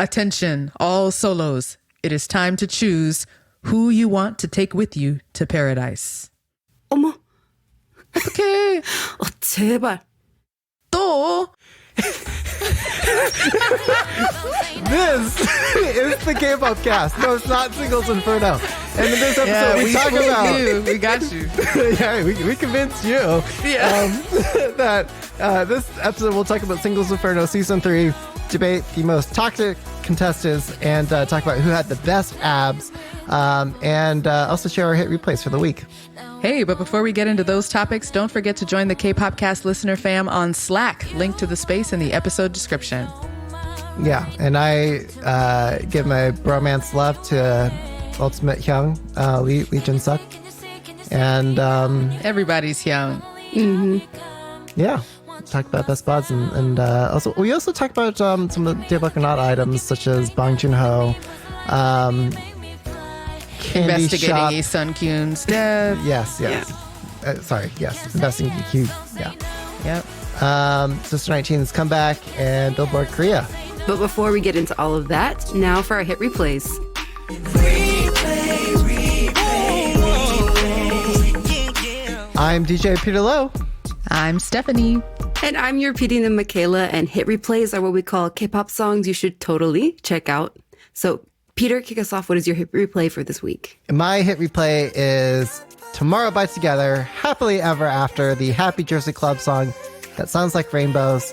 Attention, all solos. It is time to choose who you want to take with you to paradise. 어머. 어떡해. 제발. 또. This is the Kpopcast. No, it's not Singles Inferno. And in this episode, we talk about... We got you. Yeah, we convinced you that this episode we'll talk about Singles Inferno Season 3, debate the most toxic contestants, and talk about who had the best abs, and also share our hit replays for the week. Hey, but before we get into those topics, don't forget to join the Kpopcast listener fam on Slack. Link to the space in the episode description. Yeah, and I give my bromance love to Ultimate Hyung, Lee Jin-suk, and everybody's young. Mm-hmm. Yeah, talk about best spots, and also we also talk about some of the Daebak or Not items such as Bong Joon-ho, Candy investigating Shop. Lee Sun-kyun's death. Yes. Yeah. Investigating Q. Yeah. Yep. Sister 19's comeback and Billboard Korea. But before we get into all of that, now for our hit replays. I'm DJ Peter Lowe. I'm Stephanie. And I'm your PD and Michaela, and hit replays are what we call K-pop songs you should totally check out. So, Peter, kick us off. What is your hit replay for this week? My hit replay is Tomorrow by Together, Happily Ever After, the Happy Jersey Club song that sounds like rainbows,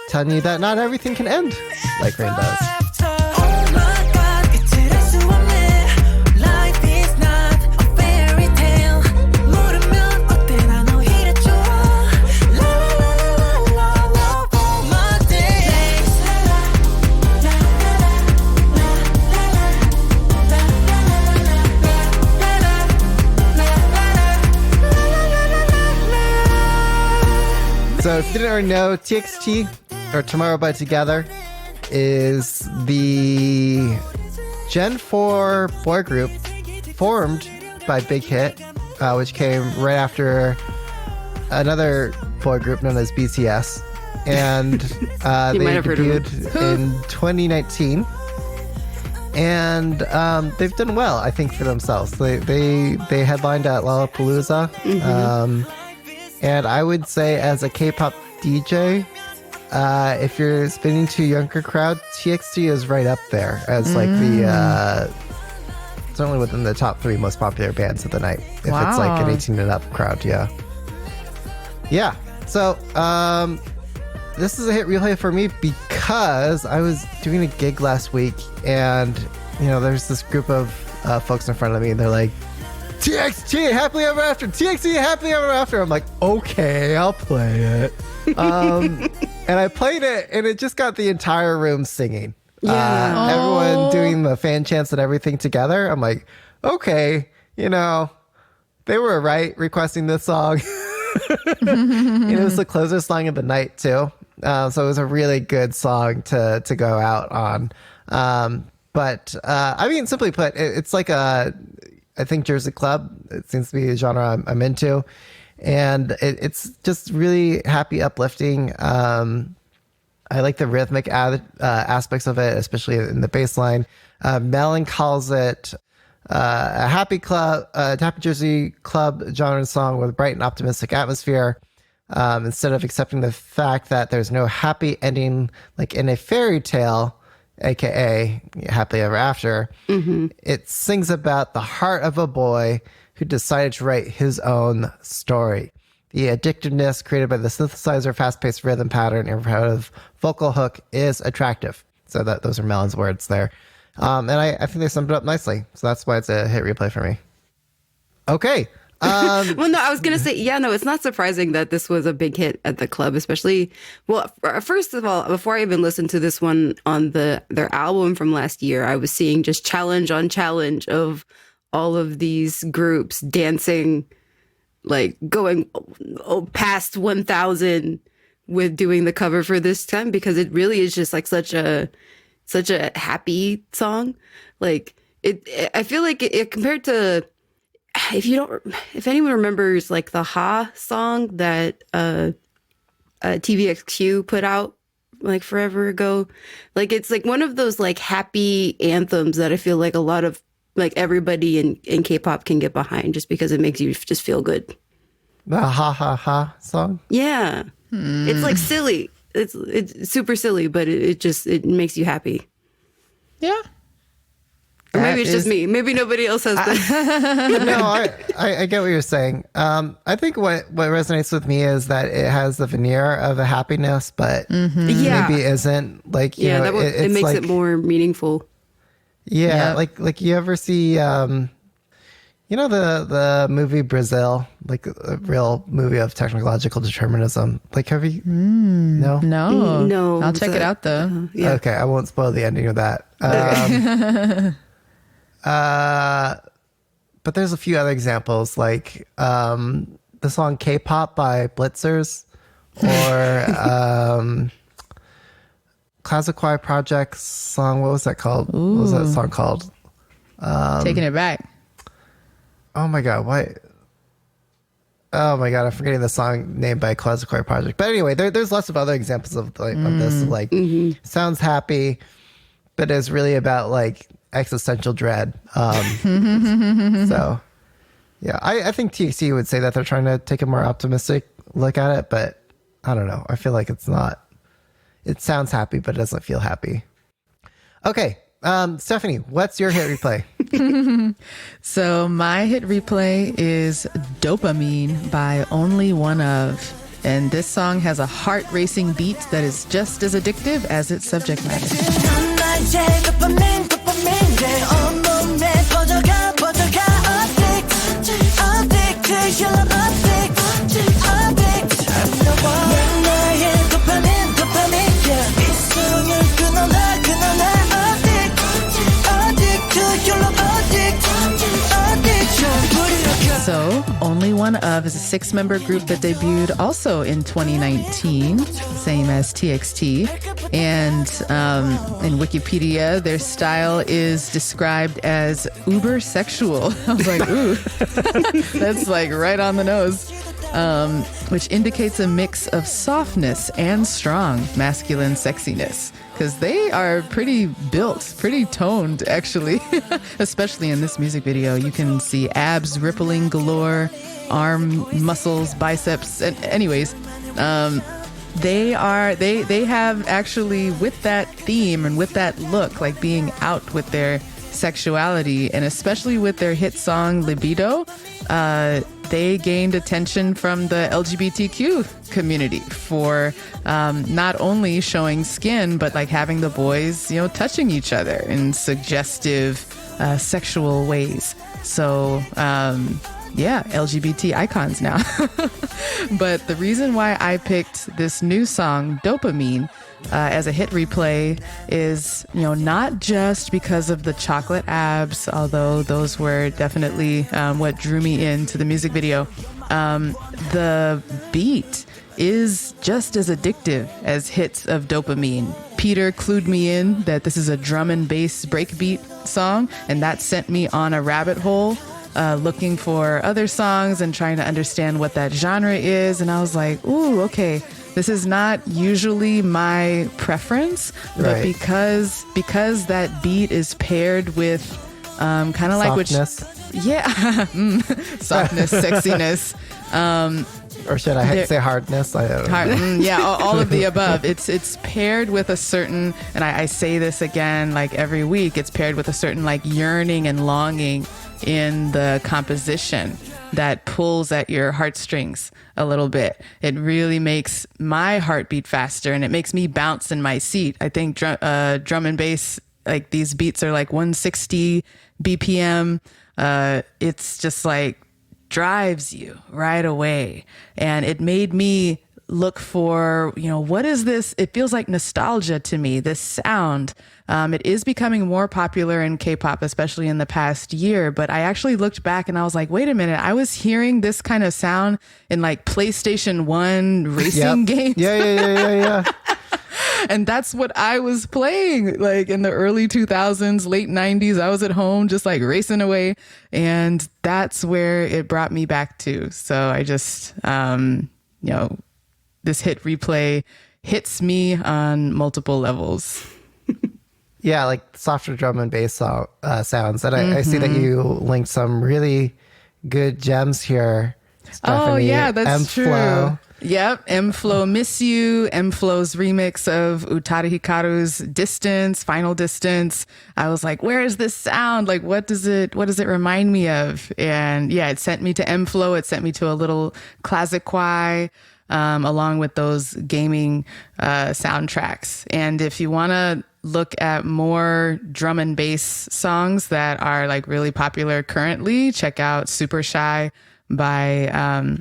telling you that not everything can end like rainbows. So if you didn't already know, TXT, or Tomorrow by Together, is the Gen 4 boy group formed by Big Hit, which came right after another boy group known as BTS. And they debuted in 2019. And they've done well, I think, for themselves. They headlined at Lollapalooza. Mm-hmm. And I would say, as a K-pop DJ, if you're spinning to a younger crowd, TXT is right up there as like the certainly within the top 3 most popular bands of the night. If it's like an 18 and up crowd, yeah. So this is a hit replay for me because I was doing a gig last week, and there's this group of folks in front of me, and they're like, TXT, Happily Ever After, TXT, Happily Ever After. I'm like, okay, I'll play it. And I played it, and it just got the entire room singing. Yeah. Everyone doing the fan chants and everything together. I'm like, okay, they were right requesting this song. It was the closer song of the night, too. So it was a really good song to go out on. But I mean, simply put, it's like I think Jersey Club, it seems to be a genre I'm into. And it's just really happy, uplifting. I like the rhythmic aspects of it, especially in the bass line. Melon calls it a happy Jersey Club genre song with a bright and optimistic atmosphere. Instead of accepting the fact that there's no happy ending like in a fairy tale, aka Happily Ever After, it sings about the heart of a boy who decided to write his own story. The addictiveness created by the synthesizer, fast-paced rhythm pattern, and repetitive vocal hook is attractive. So those are Melon's words there. And I think they summed it up nicely. So that's why it's a hit replay for me. Okay. Well, no, I was going to say, it's not surprising that this was a big hit at the club, especially, well, first of all, before I even listened to this one on their album from last year, I was seeing just challenge on challenge of all of these groups dancing, like going past 1,000 with doing the cover for this time, because it really is just like such a happy song. Like I feel like it compared to, if anyone remembers like the Ha song that TVXQ put out like forever ago. Like it's like one of those like happy anthems that I feel like a lot of like everybody in K-pop can get behind just because it makes you just feel good. The ha ha ha song. Yeah. It's like silly. It's super silly, but it makes you happy. Yeah. Or maybe it's just me. Maybe nobody else has that. No, I get what you're saying. I think what resonates with me is that it has the veneer of a happiness, but Yeah. maybe isn't. Like, you know, it makes like, it more meaningful. Yeah, Yep. like you ever see, you know, the movie Brazil, like a real movie of technological determinism. Like, have you? No. No. I'll check so- it out though. Yeah. Okay, I won't spoil the ending of that. But there's a few other examples, like the song K-pop by Blitzers, or Classic Choir Project's song. What was that called? What was that song called? Taking it back. Oh my god, what? Oh my god, I'm forgetting the song named by Classic Choir Project. But anyway, there's lots of other examples of this. Like, sounds happy, but it's really about like existential dread. So, yeah, I think TXT would say that they're trying to take a more optimistic look at it, but I don't know. I feel like it's not. It sounds happy, but it doesn't feel happy. Okay, Stephanie, what's your hit replay? So my hit replay is Dopamine by Only One Of. And this song has a heart-racing beat that is just as addictive as its subject matter. So, Only One Of is a 6-member group that debuted also in 2019, same as TXT. And in Wikipedia, their style is described as uber sexual. I was like, ooh, that's like right on the nose. Which indicates a mix of softness and strong masculine sexiness. Because they are pretty built, pretty toned, actually. Especially in this music video. You can see abs rippling galore, arm muscles, biceps. And anyways, they have actually, with that theme and with that look, like being out with their sexuality, and especially with their hit song Libido, they gained attention from the LGBTQ community for not only showing skin, but like having the boys, you know, touching each other in suggestive sexual ways. So, yeah, LGBT icons now. But the reason why I picked this new song, Dopamine, as a hit replay is, you know, not just because of the chocolate abs, although those were definitely what drew me into the music video. The beat is just as addictive as hits of Dopamine. Peter clued me in that this is a drum and bass breakbeat song, and that sent me on a rabbit hole looking for other songs and trying to understand what that genre is. And I was like, ooh, okay. This is not usually my preference, but Right. because that beat is paired with kind of like Softness. softness, sexiness, Or should I say hardness? I don't know. yeah, all of the above. It's paired with a certain, and I say this again like every week, it's paired with a certain like yearning and longing in the composition that pulls at your heartstrings a little bit. It really makes my heart beat faster, and it makes me bounce in my seat. I think drum and bass, like these beats are like 160 BPM. It's just like drives you right away. And it made me look for, you know, what is this? It feels like nostalgia to me, this sound. It is becoming more popular in K-pop, especially in the past year. But I actually looked back and I was like, wait a minute, I was hearing this kind of sound in like PlayStation 1 racing games. Yeah. And that's what I was playing like in the early 2000s, late 90s. I was at home just like racing away. And that's where it brought me back to. So I just, you know, this hit replay hits me on multiple levels. Yeah, like softer drum and bass sounds. And I see that you linked some really good gems here, Stephanie. Oh, yeah, that's M-Flow. true. Yep, M-Flow Miss You, M-Flow's remix of Utada Hikaru's Distance, Final Distance. I was like, where is this sound? Like, what does it remind me of? And yeah, it sent me to M-Flow. It sent me to a little classic kwai, along with those gaming soundtracks. And if you want to look at more drum and bass songs that are like really popular currently, check out Super Shy by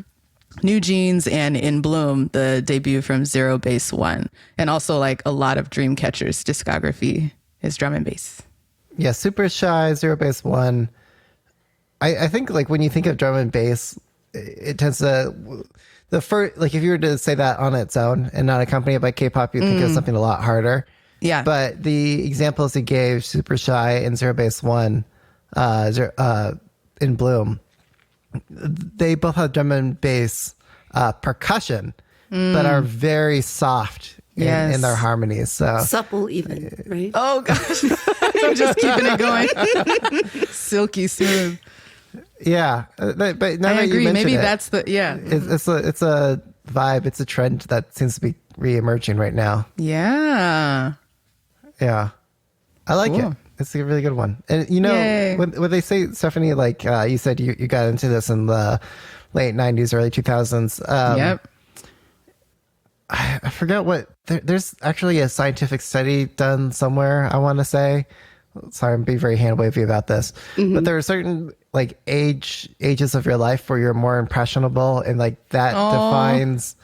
New Jeans and In Bloom, the debut from Zero Base One. And also like a lot of Dreamcatcher's discography is drum and bass. Yeah, Super Shy, Zero Base One. I think like when you think of drum and bass, it tends to, the first, like if you were to say that on its own and not accompanied by K-pop, you'd think of something a lot harder. Yeah. But the examples he gave, Super Shy and Zero Base One, In Bloom, they both have drum and bass percussion, but are very soft in their harmonies. So Supple even, right? Oh gosh, I'm just keeping it going. Silky smooth. Yeah, but now I that agree. you mention Maybe it, that's the it's a vibe. It's a trend that seems to be re-emerging right now. Yeah. Yeah, I like Cool. it. It's a really good one. And you know, Yay. when they say, Stephanie, like you said, you got into this in the late 90s, early 2000s. Yep. I forget what, there's actually a scientific study done somewhere, I want to say. Sorry, I'm being very hand-wavy about this. But there are certain like ages of your life where you're more impressionable, and like that defines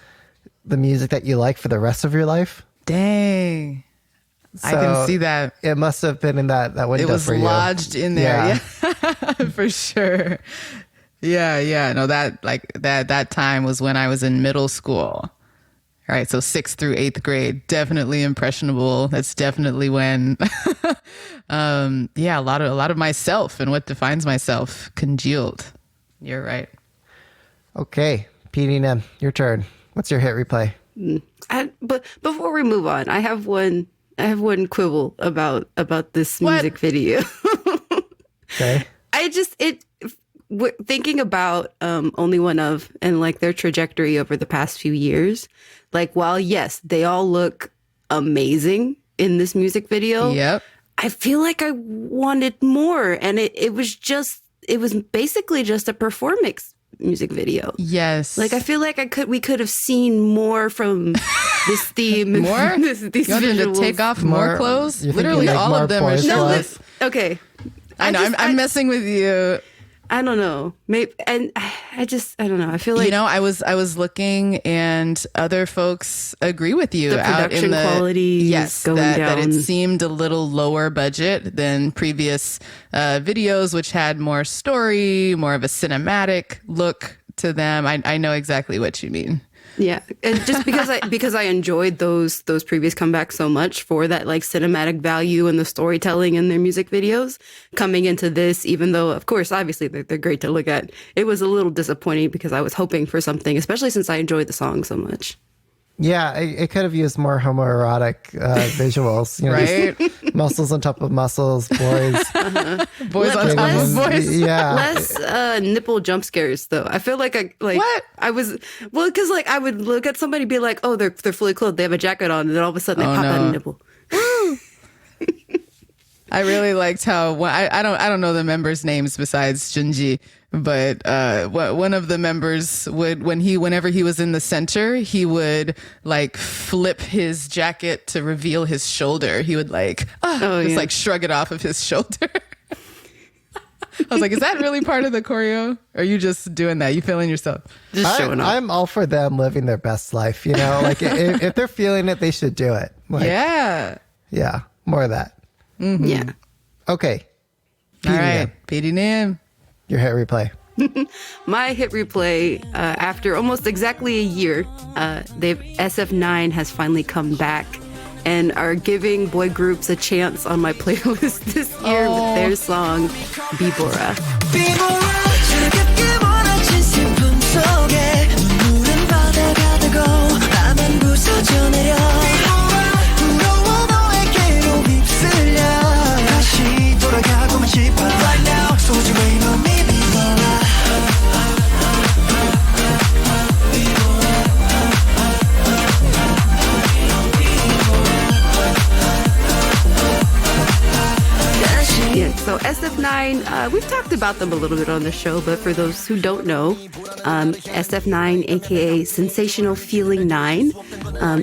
the music that you like for the rest of your life. Dang. I can see that. It must have been in that window It was for you. lodged in there. Yeah. Yeah. For sure. Yeah. No, that time was when I was in middle school. All right. So 6th through 8th grade, definitely impressionable. That's definitely when, a lot of myself and what defines myself congealed. You're right. Okay. PD&M, your turn. What's your hit replay? But before we move on, I have one quibble about this music video. Okay. Thinking about Only One Of and like their trajectory over the past few years, like while yes, they all look amazing in this music video. Yep. I feel like I wanted more, and it was basically just a performance music video. Yes. Like I feel like we could have seen more from this theme. More? these You want them to visuals. take off more clothes? you think Literally you make all more of them are poise No, shirtless. okay. I know. I'm messing with you. I don't know. Maybe, and I don't know. I feel like I was looking, and other folks agree with you. The out production in the quality is yes, going that it down. seemed a little lower budget than previous videos, which had more story, more of a cinematic look to them. I know exactly what you mean. yeah, and just because I enjoyed those previous comebacks so much for that like cinematic value and the storytelling in their music videos, coming into this, even though of course obviously they're great to look at, it was a little disappointing because I was hoping for something, especially since I enjoyed the song so much. Yeah, it could have used more homoerotic visuals. You know, Right? just muscles on top of muscles, boys. Boys on top of boys. Yeah. Less nipple jump scares though. I feel like What? I was because like I would look at somebody and be like, oh, they're fully clothed, they have a jacket on, and then all of a sudden they pop out a nipple. I really liked how I don't know the members' names besides Junji, but one of the members would whenever he was in the center, he would like flip his jacket to reveal his shoulder. He would like like shrug it off of his shoulder. I was like, is that really part of the choreo? Or are you just doing that? You feeling yourself? Just showing off. I'm all for them living their best life. You know, like if they're feeling it, they should do it. Like, Yeah. Yeah. More of that. Yeah. Okay. All PD&M, right. PD&M. your hit replay. My hit replay, after almost exactly a year, SF9 has finally come back and are giving boy groups a chance on my playlist this year with their song Bibora. So SF9, we've talked about them a little bit on the show, but for those who don't know, SF9, aka Sensational Feeling 9,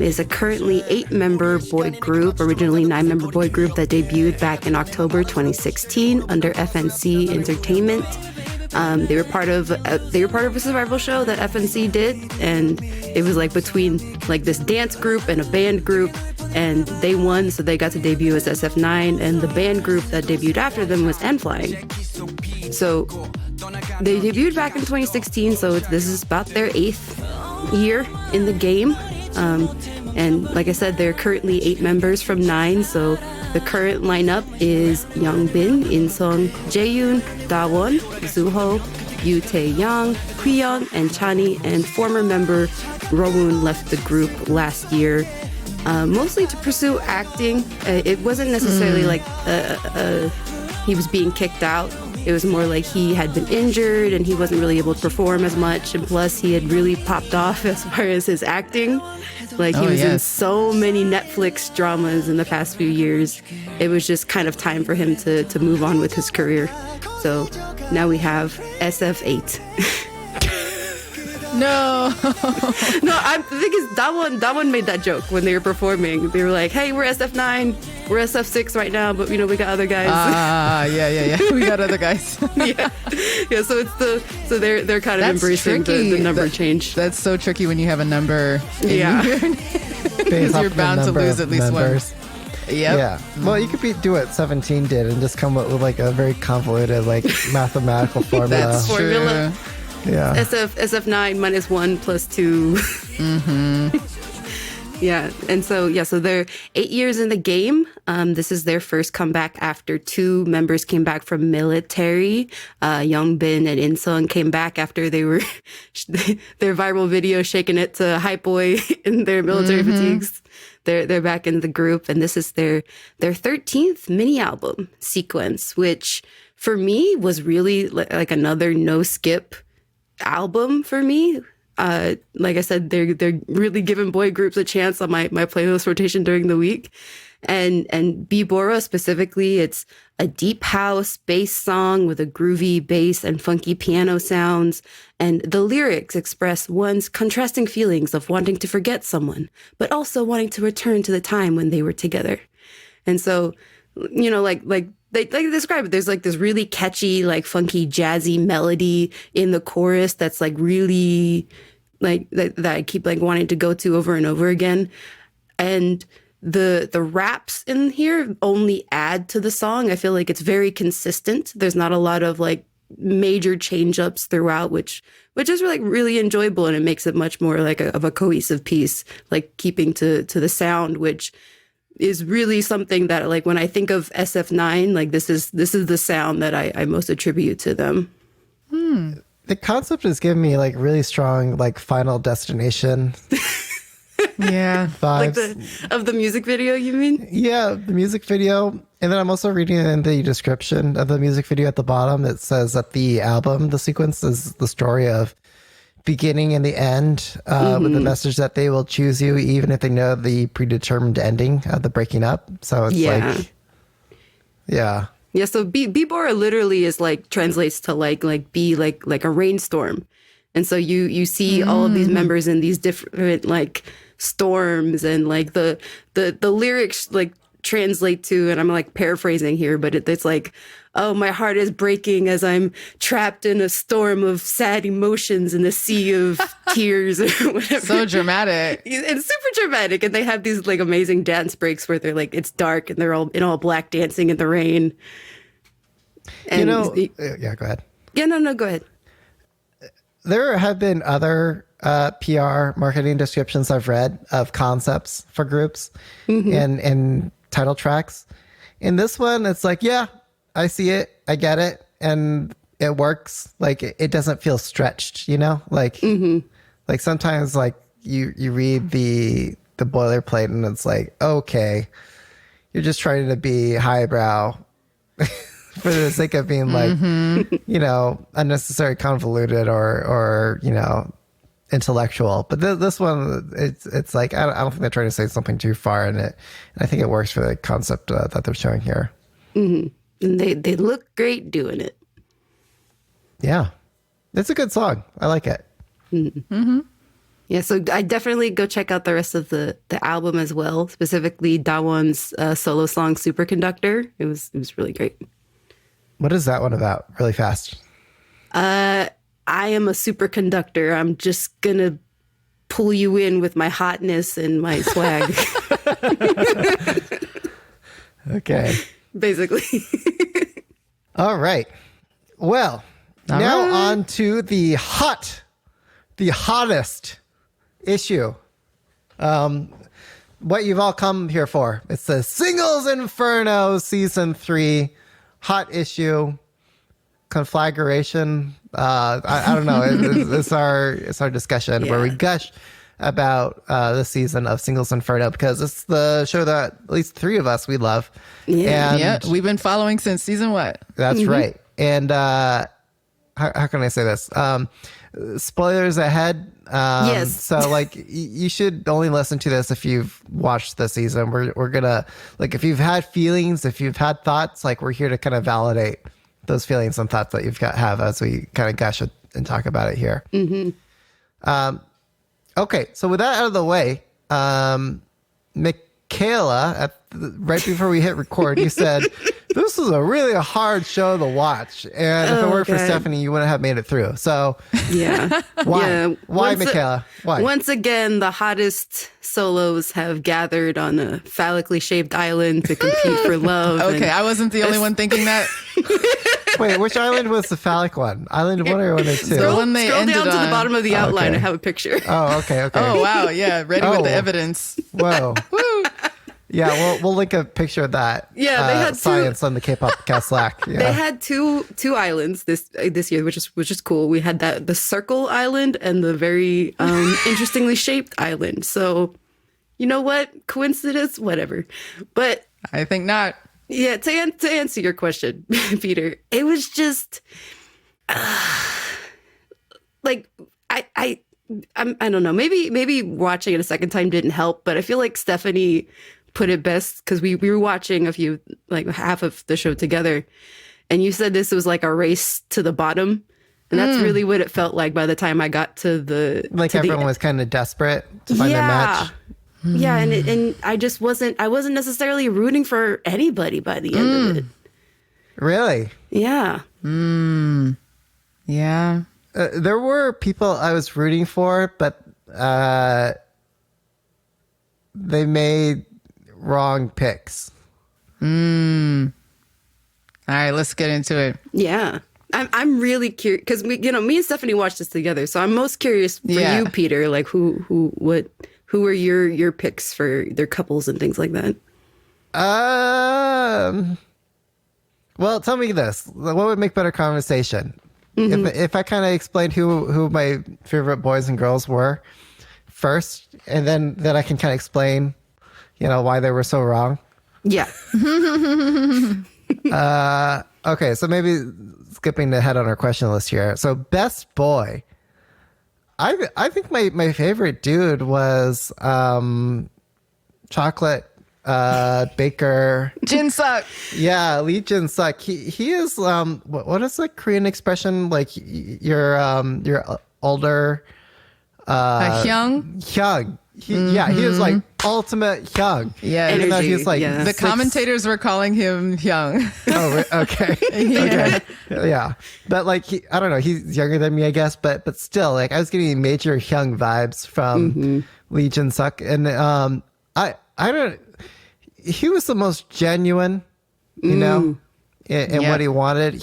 is a currently 8-member boy group, originally 9-member boy group that debuted back in October 2016 under FNC Entertainment. They were part of a survival show that FNC did, and it was like between like this dance group and a band group, and they won, so they got to debut as SF9, and the band group that debuted after them was N-Flying. So they debuted back in 2016, so this is about their 8th year in the game. And like I said, there are currently 8 members from 9, so the current lineup is Youngbin, Insung, Jaeyoon, Dawon, Zuho, Yoo Tae-young, Hwiyoung, and Chani, and former member Rowoon left the group last year, mostly to pursue acting. It wasn't necessarily like he was being kicked out. It was more like he had been injured and he wasn't really able to perform as much, and plus he had really popped off as far as his acting. Like he was in so many Netflix dramas in the past few years. It was just kind of time for him to move on with his career. So now we have SF8. No. No, the thing is, Dawon made that joke when they were performing. They were like, hey, we're SF9, we're SF6 right now, but we got other guys. Yeah. We got other guys. yeah. So they're kind of embracing the number change. That's so tricky when you have a number. Based You're bound to lose at least members. one. Yep. Yeah. Well, you could do what 17 did and just come up with like a very convoluted like mathematical formula. That's true. Yeah. SF9 minus 1 plus 2. Yeah. And so they're 8 years in the game. This is their first comeback after 2 members came back from military. Youngbin and Insung came back after they were their viral video shaking it to Hype Boy in their military fatigues. They're back in the group, and this is their 13th mini album Sequence, which for me was really like another no skip album for me. Like I said, they're really giving boy groups a chance on my playlist rotation during the week. And B Bora specifically, it's a deep house bass song with a groovy bass and funky piano sounds. And the lyrics express one's contrasting feelings of wanting to forget someone, but also wanting to return to the time when they were together. And so, like they describe it. There's like this really catchy, like funky, jazzy melody in the chorus that's like really like that I keep like wanting to go to over and over again. And the raps in here only add to the song. I feel like it's very consistent. There's not a lot of like major change ups throughout, which is like really enjoyable, and it makes it much more like of a cohesive piece, like keeping to the sound, which is really something that, like, when I think of SF9, like this is the sound that I most attribute to them. The concept is giving me like really strong like Final Destination vibes. Like of the music video, you mean? Yeah, the music video. And then I'm also reading in the description of the music video at the bottom. It says that the album, the sequence, is the story of beginning and the end, with the message that they will choose you even if they know the predetermined ending of the breaking up. So it's Yeah, so B Bora literally is like translates to like be like a rainstorm. And so you see all of these members in these different like storms, and like the lyrics like translate to, and I'm like paraphrasing here, but it's like, oh, my heart is breaking as I'm trapped in a storm of sad emotions in a sea of tears, or whatever. So dramatic. It's super dramatic. And they have these like amazing dance breaks where they're like, it's dark and they're all in all black dancing in the rain. And yeah, go ahead. Yeah, no, go ahead. There have been other PR marketing descriptions I've read of concepts for groups and title tracks. In this one, it's like, yeah, I see it, I get it, and it works. Like it doesn't feel stretched, Like like sometimes like you read the boilerplate and it's like, okay, you're just trying to be highbrow for the sake of being like, unnecessary, convoluted, or intellectual. But this one, it's like I don't think they're trying to say something too far in it. And I think it works for the concept that they're showing here. And they look great doing it. Yeah. It's a good song. I like it. Yeah, so I definitely go check out the rest of the album as well, specifically Dawon's solo song Superconductor. It was really great. What is that one about? Really fast. I am a superconductor. I'm just gonna pull you in with my hotness and my swag. Okay. Basically. All right. Well, now on to the hottest issue. What you've all come here for. It's the Singles Inferno Season 3 hot issue conflagration. I don't know. It's our discussion where we gush about the season of Singles Inferno because it's the show that at least three of us we love. Yeah, we've been following since season what? That's right. And how can I say this? Spoilers ahead. Yes. So like you should only listen to this if you've watched the season. We're gonna like if you've had feelings, if you've had thoughts, like we're here to kind of validate those feelings and thoughts that have as we kind of gush and talk about it here. Okay, so with that out of the way, Michaela, right before we hit record, you said this is a really hard show to watch, and if it weren't for Stephanie, you wouldn't have made it through. So yeah, why? Yeah. Why, Michaela? Why? Once again, the hottest solos have gathered on a phallically shaped island to compete for love. Okay, I wasn't the only one thinking that. Wait, which island was the phallic one? Island 1 or 1 or 2? The one they Scroll down ended to the on. bottom of the outline. Okay. I have a picture. Oh, okay. Oh wow, yeah, ready with the evidence. Whoa. Yeah, we'll link a picture of that. Yeah, they had science on the Kpopcast Slack. Yeah. They had two islands this year, which is cool. We had the circle island and the very interestingly shaped island. So, you know what? Coincidence? Whatever. But I think not. yeah, to answer your question, Peter, it was just like I don't know. Maybe watching it a second time didn't help, but I feel like Stephanie put it best because we were watching half of the show together, and you said this was like a race to the bottom, and that's really what it felt like by the time I got to the everyone was kind of desperate to find a match. Yeah, and I just wasn't necessarily rooting for anybody by the end of it. Really? Yeah. Yeah. There were people I was rooting for, but they made wrong picks. All right, let's get into it. Yeah. I'm really curious because me and Stephanie watched this together, so I'm most curious for you, Peter. Like who were your picks for their couples and things like that? Well, tell me this: what would make better conversation? If I kind of explained who my favorite boys and girls were first, and then I can kind of explain, why they were so wrong. Yeah. Okay, so maybe skipping ahead on our question list here. So best boy, I think my favorite dude was Chocolate Baker. Jinsuk. Yeah, Lee Jinsuk. He is what is the Korean expression, like you're older Hyung. He is like ultimate Hyung. Yeah, even though energy, he's like yeah. The commentators were calling him Hyung. Oh, okay. Yeah. Okay. Yeah. But like I don't know, he's younger than me, I guess, but still, like I was getting major Hyung vibes from Lee Jin-suk. And I don't, he was the most genuine, in what he wanted.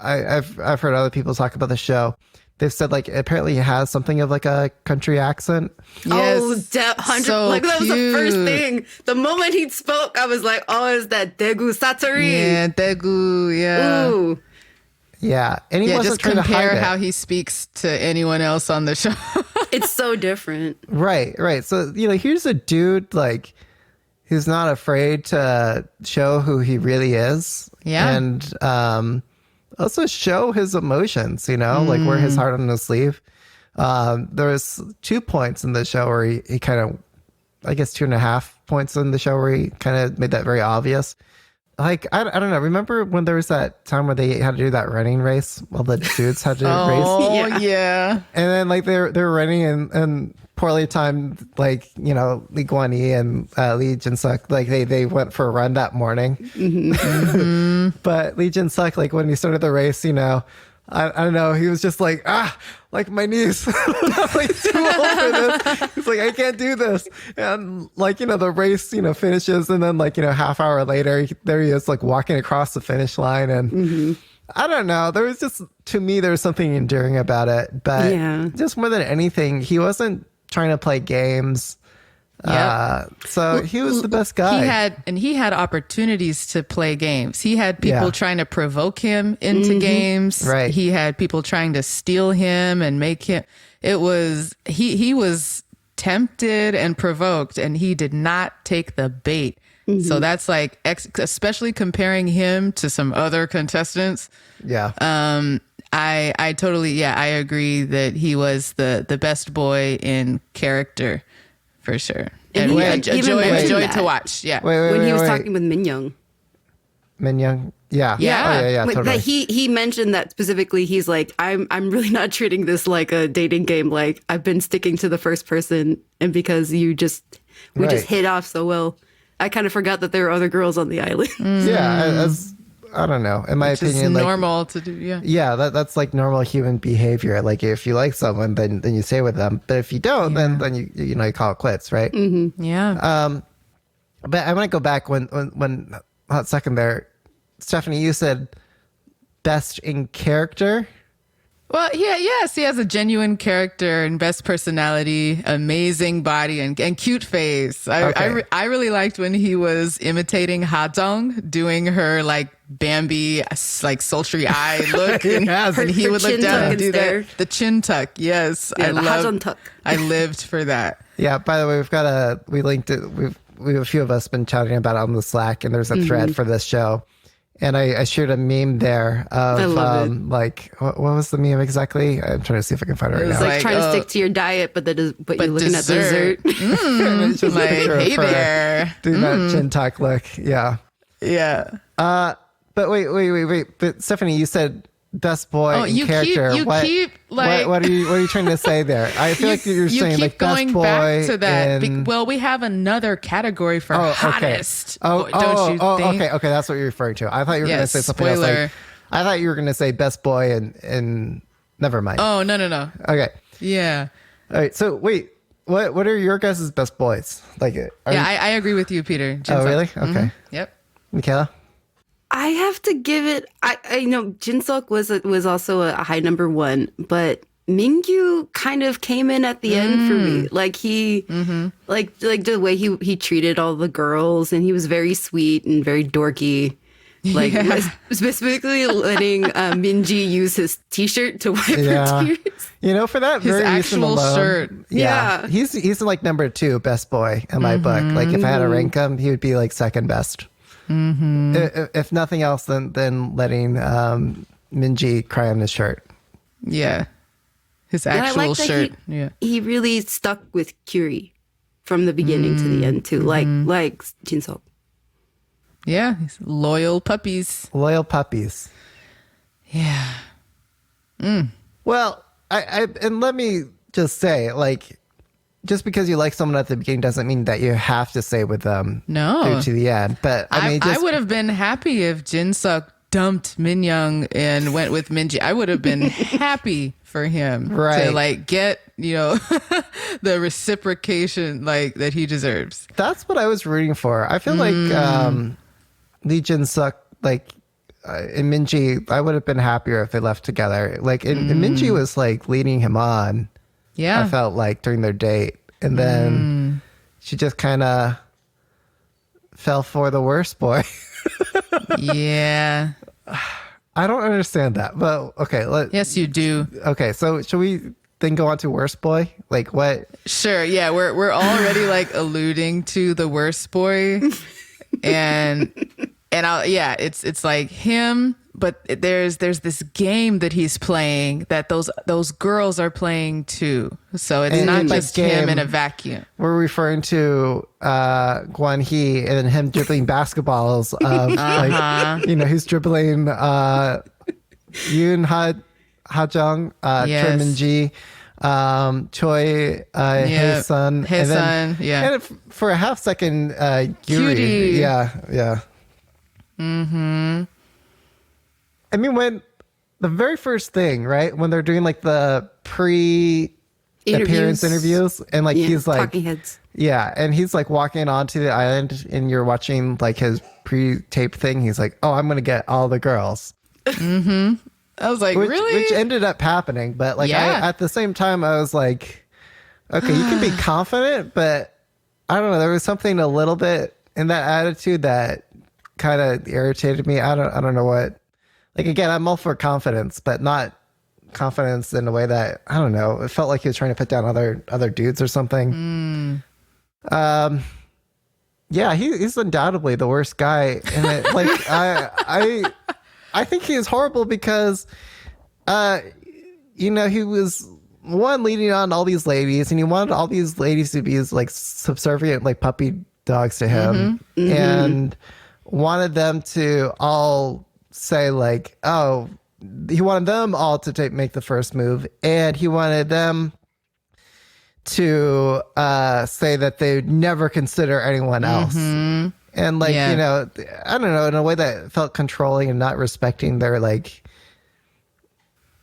I've heard other people talk about the show. They've said like apparently he has something of like a country accent. Yes. Oh, 100. So like that was the first cute. thing. The moment he spoke, I was like, "Oh, is that Daegu Satori?" Yeah, Daegu. Yeah. Ooh. Yeah, and he wasn't Just trying to hide compare it. how he speaks to anyone else on the show. It's so different. Right. So here's a dude like who's not afraid to show who he really is. Yeah. And also show his emotions, like wear his heart on his sleeve. There was 2 points in the show where he kind of, I guess 2.5 points in the show where he kind of made that very obvious. like I don't know. Remember when there was that time where they had to do that running race? Well, the dudes had to race, Oh yeah. and then like they're running and poorly timed, like Lee Guan-yi and Lee Jin-suk, like they went for a run that morning. But Lee Jin-suk, like when he started the race, I don't know, he was just like like my knees, I'm like too old for this. He's like, I can't do this, and like the race finishes, and then like half hour later, there he is, like walking across the finish line, and I don't know, there was just, to me, there was something endearing about it, but just more than anything, he wasn't trying to play games. So he was the best guy. He had opportunities to play games. He had people trying to provoke him into games. Right. He had people trying to steal him and make him. It was he was tempted and provoked, and he did not take the bait. So that's like, especially comparing him to some other contestants. Yeah. I totally, I agree that he was the best boy in character. For sure. And a joy to watch. Yeah. When he was talking with Min Young. Min Young? Yeah. Yeah. Oh, yeah, totally. That he mentioned that specifically. He's like, I'm really not treating this like a dating game. Like, I've been sticking to the first person, and because we just hit off so well, I kind of forgot that there were other girls on the island. Yeah, I don't know. In my opinion, it's like, normal to do. Yeah. Yeah, that's like normal human behavior. Like if you like someone, then you stay with them. But if you don't, then you call it quits, right? Mm-hmm. Yeah. But I want to go back when hot second there, Stephanie, you said best in character. Well, yes, he has a genuine character and best personality, amazing body, and cute face. I really liked when he was imitating Ha Jung, doing her like Bambi, like sultry eye look, and he would look down and do that. The chin tuck, yes, the Ha Jung tuck. I lived for that. Yeah. By the way, we linked it. We a few of us been chatting about it on the Slack, and there's a thread for this show. And I shared a meme there of like what was the meme exactly? I'm trying to see if I can find it right now. It's like trying to stick to your diet, but you're looking dessert. at dessert. It's just like, a hey there, doing that chin tuck look. Yeah. But wait. But Stephanie, you said best boy in character. What are you trying to say there? I feel like you're saying like going best boy back to that. in... Well, we have another category for hottest. Don't you think? Okay, that's what you're referring to. I thought you were going to say something else. Like, I thought you were going to say best boy and never mind. Oh no. Okay. Yeah. All right. So wait, what are your guys' best boys? Like, I agree with you, Peter. Oh, really? Okay. Yep. Michaela? I have to give it. I know Jin-suk was also a high number one, but Mingyu kind of came in at the end for me. Like he, like the way he treated all the girls, and he was very sweet and very dorky. Like specifically letting Minji use his T-shirt to wipe her tears. For that his very actual alone, shirt. Yeah. He's like number 2 best boy in my book. Like if I had to rank him, he would be like second best. If nothing else, than letting Minji cry on his shirt. Yeah, his actual shirt. He really stuck with Curie from the beginning to the end too, like Jin-suk. Yeah, he's loyal puppies. Yeah. Well, I and let me just say, like, just because you like someone at the beginning doesn't mean that you have to stay with them through to the end. But I would have been happy if Jin-suk dumped Min Young and went with Minji. I would have been happy for him to like get, the reciprocation like that he deserves. That's what I was rooting for. I feel like Lee Jin-suk, like, and Minji, I would have been happier if they left together. Like, and Minji was like leading him on. Yeah. I felt like during their date. And then she just kind of fell for the worst boy. Yeah. I don't understand that. But okay. Yes, you do. Okay. So should we then go on to worst boy? Like what? Sure. Yeah. We're already like alluding to the worst boy. And it's like him, but there's this game that he's playing that those girls are playing too. So it's not just him in a vacuum. We're referring to Guan He and him dribbling basketballs of like, you know, he's dribbling Yoon Ha-jung, Choi Min-ji, Choi Hae-sun, and for a half second, Yuri. Yeah. Mm-hmm. I mean, when the very first thing, right, when they're doing like the pre-appearance interviews, and like he's like talking heads. Yeah, and he's like walking onto the island, and you're watching like his pre-tape thing. He's like, "Oh, I'm gonna get all the girls." Mm-hmm. I was like, really? Which ended up happening, but like at the same time, I was like, okay, you can be confident, but I don't know. There was something a little bit in that attitude that kind of irritated me. I don't know what. Like, again, I'm all for confidence, but not confidence in a way that, I don't know. It felt like he was trying to put down other dudes or something. Yeah, he's undoubtedly the worst guy in it. Like, I think he is horrible because, you know, he was leading on all these ladies, and he wanted all these ladies to be like subservient, like puppy dogs to him, and wanted them to all say like, oh, he wanted them all to make the first move, and he wanted them to say that they would never consider anyone else. And like, you know, I don't know, in a way that felt controlling and not respecting their like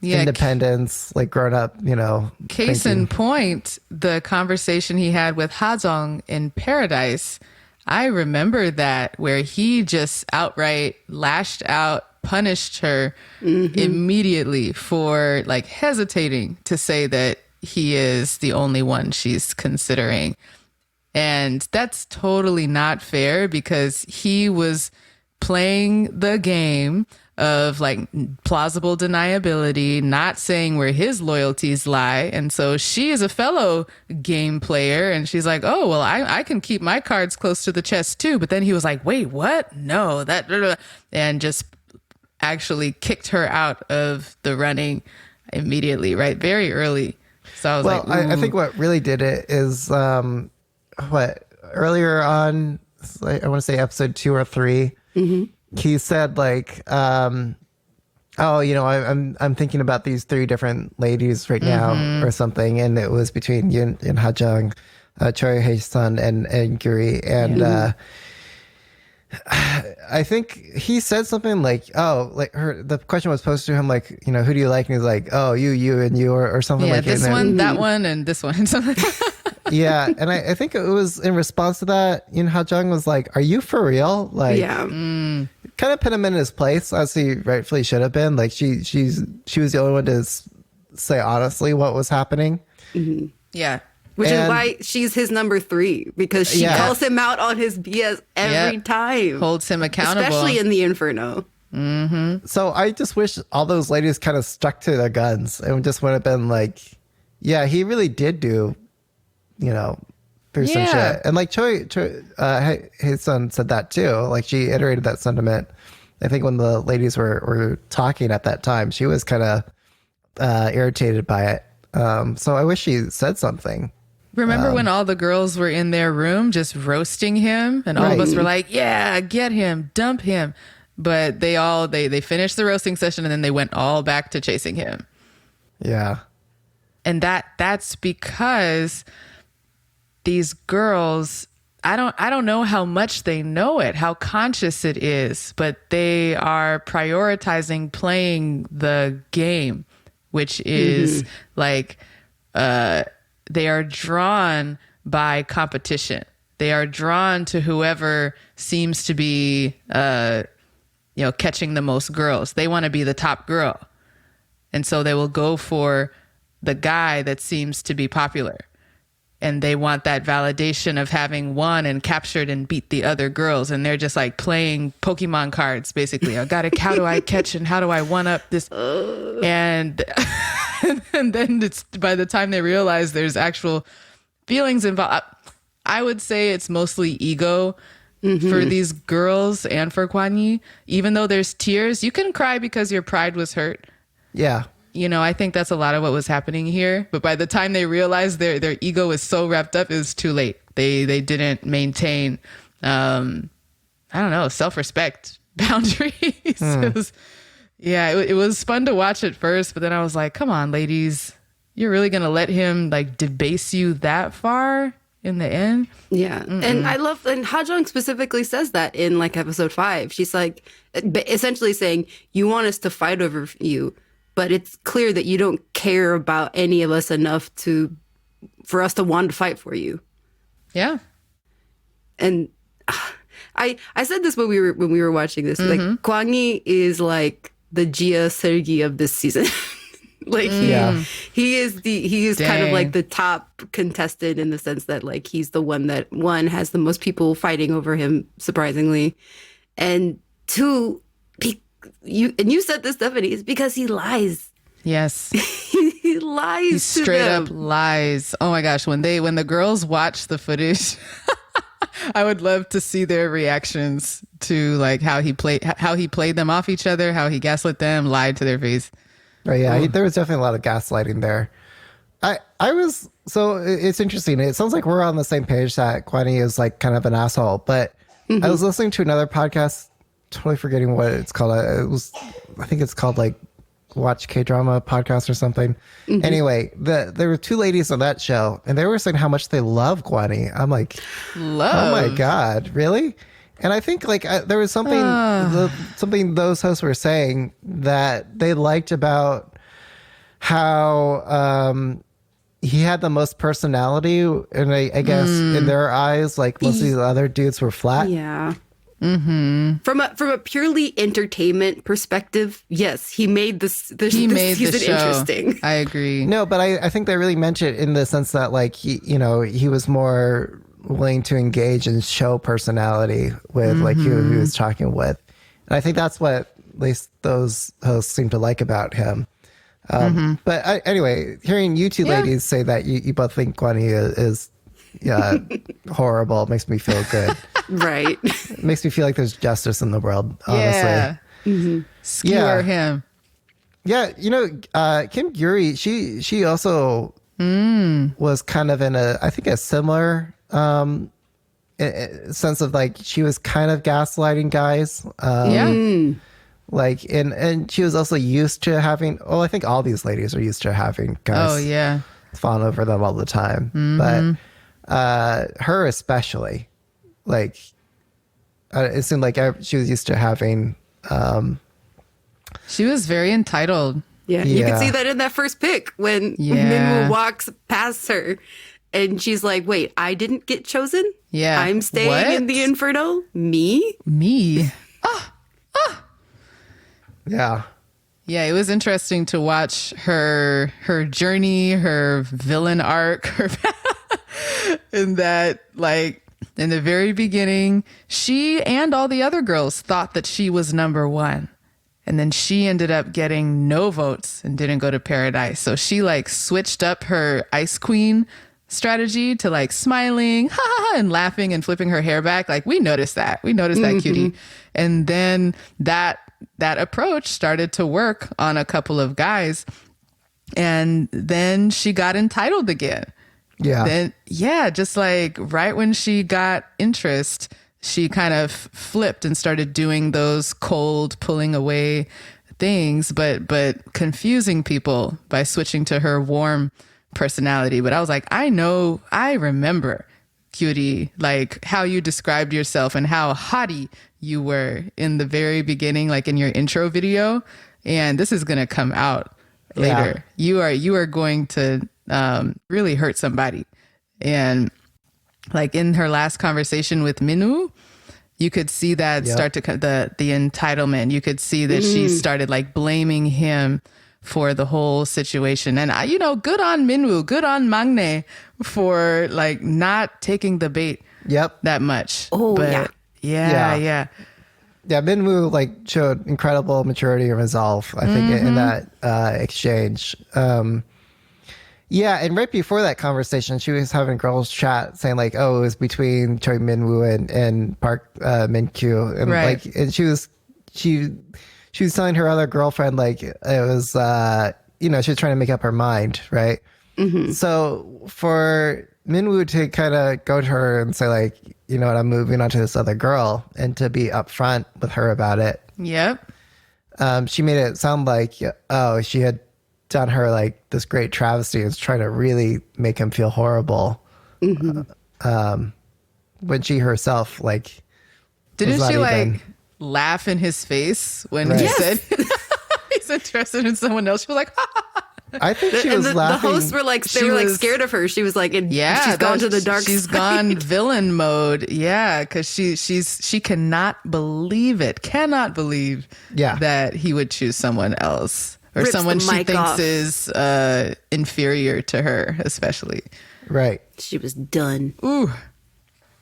independence, like grown up, you know. Case in point, the conversation he had with Ha-jung in Paradise. I remember that, where he just outright lashed out, punished her immediately for like hesitating to say that he is the only one she's considering. And that's totally not fair, because he was playing the game of like plausible deniability, not saying where his loyalties lie. And so she is a fellow game player, and she's like, oh, well, I can keep my cards close to the chest too. But then he was like, wait, what? No, that, and just actually kicked her out of the running immediately, right? Very early. So I was like, I think what really did it is earlier on, I want to say episode 2 or 3, he said like, oh, you know, I'm thinking about these 3 different ladies right now or something, and it was between Yoon Ha-jung, Choi Hae-sun, and Yuri, and I think he said something like, oh, like the question was posed to him like, you know, who do you like? And he's like, oh, you and you, or something like that. Yeah, this one, that one, and this one. Yeah, and I think it was in response to that, Yoon Ha-jung was like, are you for real? Like, kind of put him in his place, as he rightfully should have been. Like, she was the only one to say honestly what was happening. Yeah. Which is why she's his number 3, because she calls him out on his BS every time. Holds him accountable. Especially in the Inferno. So I just wish all those ladies kind of stuck to their guns and just would have been like, yeah, he really did do, you know, through some shit. And like Choi his son said that too. Like, she iterated that sentiment. I think when the ladies were talking at that time, she was kind of irritated by it. So I wish she said something. Remember when all the girls were in their room just roasting him, and all of us were like, yeah, get him, dump him. But they finished the roasting session, and then they went all back to chasing him. Yeah. And that's because these girls, I don't know how much they know it, how conscious it is, but they are prioritizing playing the game, which is like, they are drawn by competition. They are drawn to whoever seems to be, catching the most girls. They want to be the top girl. And so they will go for the guy that seems to be popular. And they want that validation of having won and captured and beat the other girls. And they're just like playing Pokemon cards, basically. How do I catch and how do I one up this? And then it's by the time they realize there's actual feelings involved. I would say it's mostly ego, for these girls and for Kwan Yi. Even though there's tears, you can cry because your pride was hurt. Yeah. You know, I think that's a lot of what was happening here. But by the time they realized their ego was so wrapped up, it was too late. They didn't maintain, I don't know, self-respect boundaries. It was fun to watch at first, but then I was like, come on, ladies, you're really going to let him like debase you that far in the end? Yeah. And I love, and Ha Jung specifically says that in like episode 5. She's like, essentially saying, you want us to fight over you, but it's clear that you don't care about any of us enough for us to want to fight for you. Yeah. And I said this when we were watching this. Like, Kwang Yi is like the Gia Sergi of this season. Like he is kind of like the top contestant in the sense that like he's the one that has the most people fighting over him, surprisingly, and 2, you said this, Stephanie, is because he lies. Yes. He lies. He straight up lies. Oh my gosh, when the girls watch the footage, I would love to see their reactions to like how he played them off each other, how he gaslit them, lied to their face. Oh, yeah, there was definitely a lot of gaslighting there. So it's interesting. It sounds like we're on the same page that Kwan Yi is like kind of an asshole. But I was listening to another podcast, totally forgetting what it's called. I think it's called like Watch K-Drama Podcast or something. Anyway, there were 2 ladies on that show, and they were saying how much they love Kwan Yi. I'm like, oh my God, really? And I think like there was something those hosts were saying that they liked about how he had the most personality, and I guess in their eyes, like most of these other dudes were flat. Yeah. From a purely entertainment perspective, yes, he made this season interesting. I agree. No, but I think they really meant it in the sense that like he was more willing to engage and show personality with like who he was talking with. And I think that's what at least those hosts seem to like about him. But anyway, hearing you 2 ladies say that you both think Kwan Yi is horrible makes me feel good. Right. It makes me feel like there's justice in the world, honestly. Yeah. Skewer him. Yeah, Kim Gyuri, she also was kind of in a similar sense of like she was kind of gaslighting guys. Like and she was also used to having. Well, I think all these ladies are used to having guys. Fawn over them all the time. But her especially, like it seemed like she was used to having. She was very entitled. Yeah, you can see that in that first pick when Minwoo walks past her. And she's like, wait, I didn't get chosen? Yeah. I'm staying in the Inferno? Me? Yeah. Yeah, it was interesting to watch her journey, her villain arc, in that, like, in the very beginning, she and all the other girls thought that she was number 1. And then she ended up getting no votes and didn't go to Paradise. So she, like, switched up her Ice Queen strategy to like smiling and laughing and flipping her hair back. Like we noticed that cutie. And then that approach started to work on a couple of guys, and then she got entitled again. Just like right when she got interest, she kind of flipped and started doing those cold pulling away things, but confusing people by switching to her warm personality. But I was like, I remember, cutie, like how you described yourself and how haughty you were in the very beginning, like in your intro video. And this is going to come out later. You are going to really hurt somebody. And like in her last conversation with Minwoo, you could see that start to the entitlement. You could see that she started like blaming him for the whole situation. And good on Minwoo, good on Mangne for like not taking the bait that much. Yeah, Minwoo like showed incredible maturity and resolve, I think, in that exchange. Yeah, and right before that conversation, she was having girls chat saying like, "Oh, it was between Choi Min-woo and Park Min-kyu," and Right. like, and she was telling her other girlfriend like it was, she was trying to make up her mind, right? So for Min-woo to kind of go to her and say like, you know what, I'm moving on to this other girl, and to be upfront with her about it, Yep. she made it sound like, oh, she had done her like this great travesty and was trying to really make him feel horrible. When she herself like Didn't was she not like even- laugh in his face when Right. he Yes. said he's interested in someone else? She was like, I think she And was the laughing. hosts were like, they She were like was- scared of her. She was like, yeah, she's gone to the dark She's side. gone villain mode. Yeah, because she cannot believe Yeah. that he would choose someone else or Rips someone the she mic thinks off. is inferior to her, especially. Right. She was done. Ooh.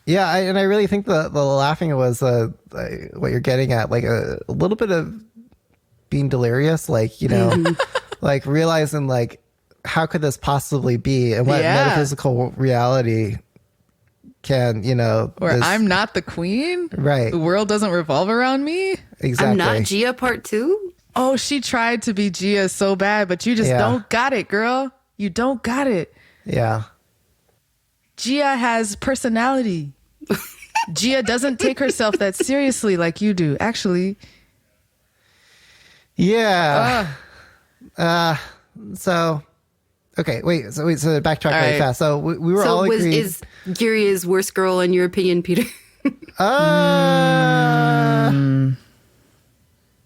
Yeah, and I really think the laughing was what you're getting at, like a little bit of being delirious, like, like realizing like how could this possibly be, and what Yeah. metaphysical reality can, Or this- I'm not the queen. Right. The world doesn't revolve around me. exactly. I'm not Gia part 2. Oh, she tried to be Gia so bad, but you just Yeah. don't got it, girl. You don't got it. Yeah. Gia has personality. Gia doesn't take herself that seriously like you do, actually. Yeah. So, okay, wait. So backtrack All really right. fast. So we were all So agreed. is Gyuria's worst girl in your opinion, Peter?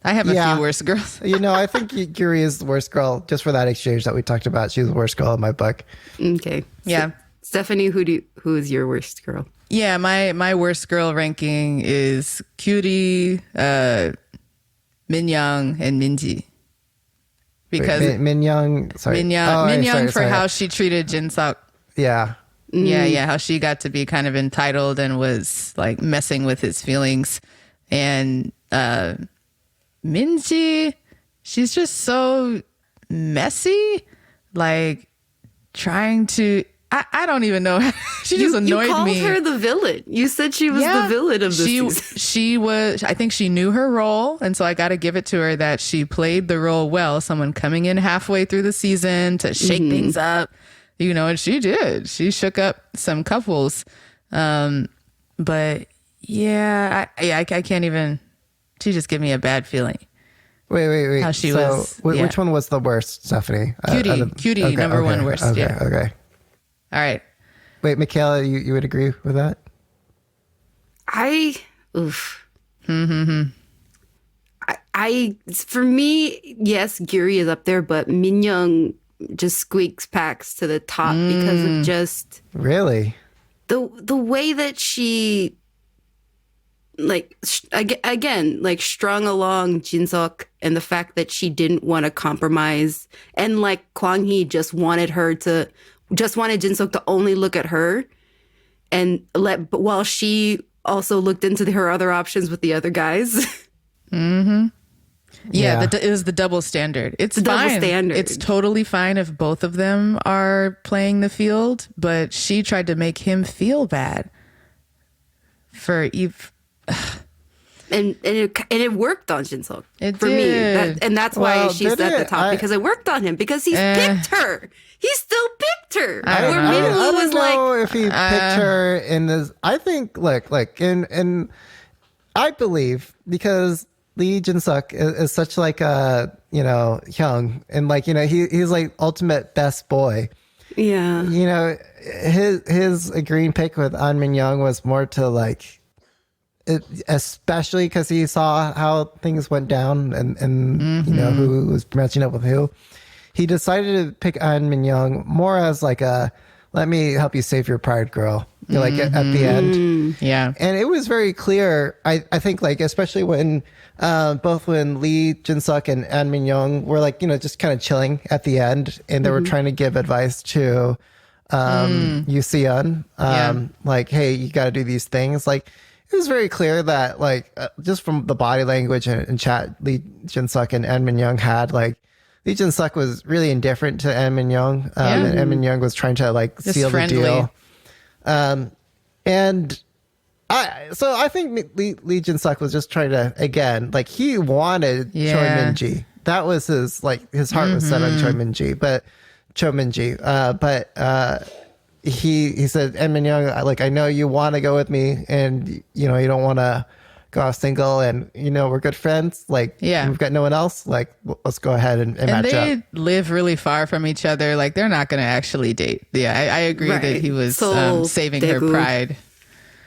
I have a Yeah. few worse girls. I think Yuri is the worst girl just for that exchange that we talked about. She was the worst girl in my book. Okay. Yeah. Stephanie, who is your worst girl? Yeah, my worst girl ranking is Cutie, Minyoung, and Minji. Because Min Young, sorry. Minyoung for sorry. how she treated Jin Seok. Yeah. Yeah, how she got to be kind of entitled and was like messing with his feelings. And Minji, she's just so messy, like trying to. I don't even know. She just annoyed you called me. her the villain. You said she was the villain of this season. She was. I think she knew her role, and so I got to give it to her that she played the role well. Someone coming in halfway through the season to shake things up, and she did. She shook up some couples, but yeah, I can't even. She just gave me a bad feeling. Wait. How she was, yeah. Which one was the worst, Stephanie? Cutie, number one worst. Okay, Yeah. okay. All right. Wait, Michaela, you would agree with that? For me, yes, Gyuri is up there, but Minyoung just squeaks packs to the top because of just Really? the way that she again strung along Jin-seok, and the fact that she didn't want to compromise, and like Kwang Hee just wanted Jin-seok to only look at her and but while she also looked into her other options with the other guys. Yeah, it was the double standard. It's double fine. standard. It's totally fine if both of them are playing the field, but she tried to make him feel bad for Eve. And it worked on Jin-seok It for did. me, and that's why Well, she's at did the it? top, because it worked on him, because he's picked her. He still picked her. I don't Where know. Minwoo I was don't know like, if he picked her in this. I think, like, and I believe because Lee Jin-suk is such like a Hyung, and like he's like ultimate best boy. yeah, His agreeing pick with An Min Young was more to like, especially because he saw how things went down and who was matching up with who. He decided to pick An Min Young more as like a let me help you save your pride, girl. Like at the end. Yeah. And it was very clear, I think, like, especially when both when Lee Jin-suk and An Min Young were like, just kind of chilling at the end, and they were trying to give advice to Yoo Se-yeon, like, hey, you got to do these things. Like, it was very clear that, like, just from the body language and chat Lee Jin-suk and An Min Young had, like, Lee Jin-suk was really indifferent to Em and Young, and Em and Young was trying to like Just seal friendly. the deal. And I think Lee Jin-suk was just trying to, again, like he wanted Choi Min-ji. That was his heart was set on Choi Min-ji, but he said, Em and Young, like, I know you want to go with me, and you know you don't want to go off single, and you know we're good friends. Like, we've got no one else. Like, let's go ahead and match up. And they live really far from each other. Like, they're not going to actually date. Yeah, I agree that he was saving her pride.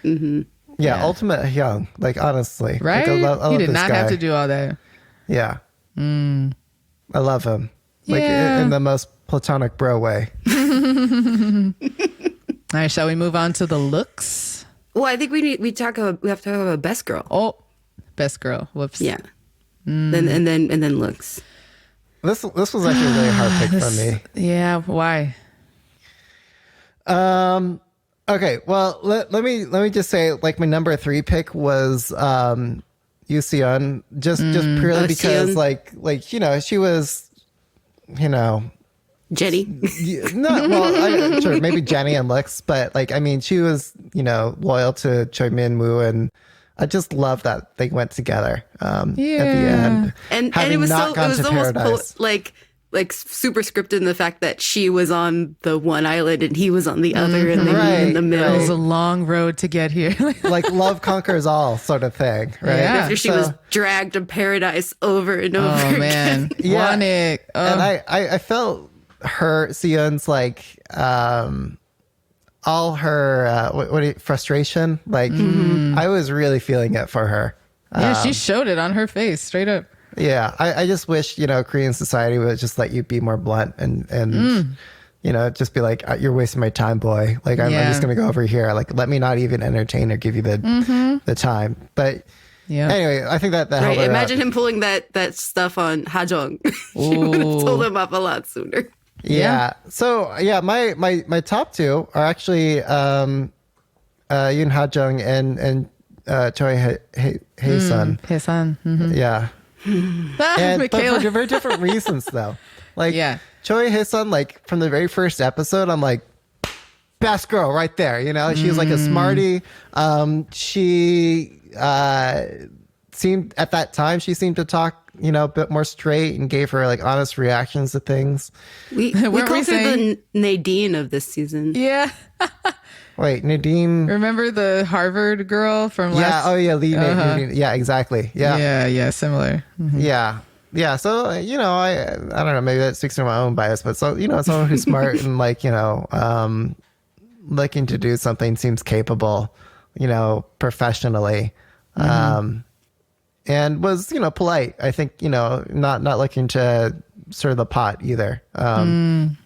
Yeah, ultimate Young. Like, honestly, right? Like, I love he did this not guy. have to do all that. Yeah, I love him. Like in the most platonic bro way. All right, shall we move on to the looks? Well, I think we have to talk about best girl. Oh, best girl. Whoops. Yeah. Then looks. This was actually a really hard pick for me. Yeah. Why? Okay. Well, let me just say, like, my number 3 pick was Yoo Seon, just purely because Seon. like you know she was, you know. Jenny. Sure, maybe Jenny and looks, but like, I mean, she was, you know, loyal to Choi Min-woo, and I just love that they went together at the end. And having it was not gone to almost paradise. like super scripted in the fact that she was on the one island and he was on the other, and they meet in the middle. It was a long road to get here. Like love conquers all sort of thing, right? Yeah. After she was dragged to paradise over and over Oh again. man, Yeah. Want it. And I felt her Seon's like all her frustration, like I was really feeling it for her. Yeah, she showed it on her face, straight up. Yeah, I just wish, you know, Korean society would just let you be more blunt and you know, just be like, you're wasting my time, boy. Like, I'm just going to go over here. Like, let me not even entertain or give you the time. But anyway, I think that held her Imagine up. him pulling that stuff on Hajong. He would have told him up a lot sooner. Yeah. So, yeah, my top 2 are actually Yoon Ha-jung and Choi Hae-sun. Hae-sun. Yeah. But for very different reasons, though. Like, Choi Hae-sun, like, from the very first episode, I'm like, best girl right there. You know, she was like a smarty. She seemed, at that time, she seemed to talk, you know, a bit more straight and gave her like honest reactions to things. We called her the Nadine of this season. Yeah. Wait, Nadine. Remember the Harvard girl from last? Yeah. Oh, yeah. Nadine. Yeah, exactly. Yeah. Yeah. Similar. Mm-hmm. Yeah. Yeah. So, you know, I don't know, maybe that speaks to my own bias, but so, you know, someone who's smart and like, you know, looking to do something, seems capable, you know, professionally. And was, you know, polite. I think, you know, not looking to stir the pot either. And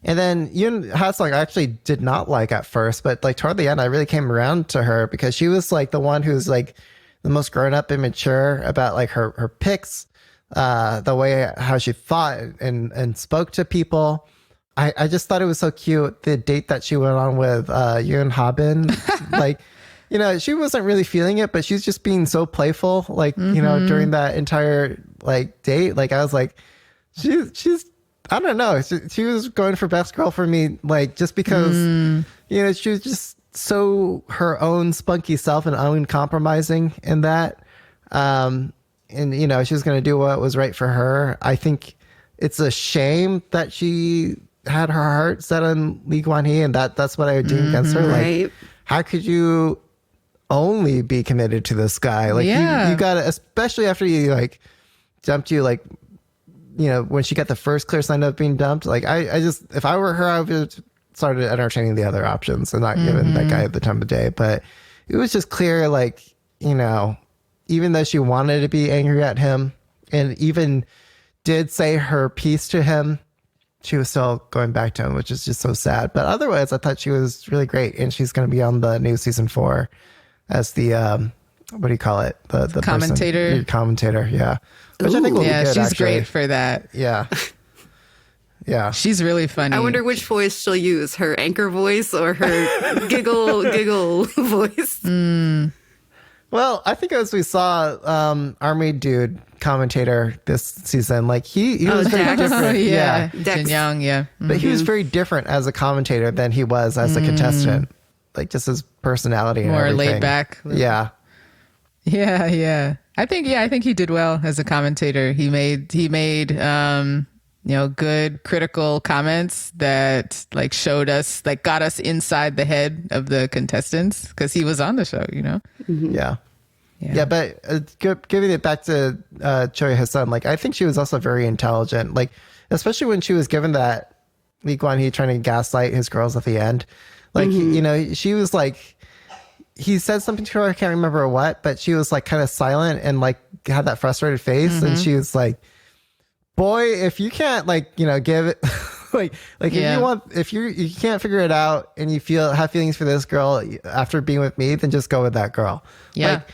then Yoon Ha-sung I actually did not like at first, but like toward the end, I really came around to her because she was like the one who's like the most grown up and mature about like her picks, the way how she thought and spoke to people. I just thought it was so cute. The date that she went on with Yoon Ha-bin, like, you know, she wasn't really feeling it, but she's just being so playful, like, you know, during that entire like date. Like, I was like, she's, I don't know. She was going for best girl for me, like, just because, you know, she was just so her own spunky self and uncompromising in that. And, you know, she was going to do what was right for her. I think it's a shame that she had her heart set on Lee Kwan-hee, and that's what I would do against her. Like, how could you only be committed to this guy? Like, you got to, especially after you like dumped you, like, you know, when she got the first clear sign of being dumped. Like, I just, if I were her, I would have started entertaining the other options and not giving that guy the time of day. But it was just clear, like, you know, even though she wanted to be angry at him and even did say her piece to him, she was still going back to him, which is just so sad. But otherwise, I thought she was really great. And she's going to be on the new season 4 as the, what do you call it? The commentator. Person, commentator, yeah. Which I think will be good, she's actually. great for that. Yeah. Yeah. She's really funny. I wonder which voice she'll use, her anchor voice or her giggle voice. Well, I think as we saw, Army Dude commentator this season, like he was very Dax. different. yeah. Dex. Jin Young, yeah. But he was very different as a commentator than he was as a contestant. Like just his personality and More everything. laid back. Yeah. Yeah. I think he did well as a commentator. He made good critical comments that like showed us, like got us inside the head of the contestants because he was on the show, Yeah. Yeah, but giving it back to Choi Hae-sun, like I think she was also very intelligent, like especially when she was given that Lee Kwan-hee trying to gaslight his girls at the end. Like, she was like, he said something to her, I can't remember what, but she was like kind of silent and like had that frustrated face. And she was like, boy, if you can't give it if you can't figure it out and you have feelings for this girl after being with me, then just go with that girl. Yeah. Like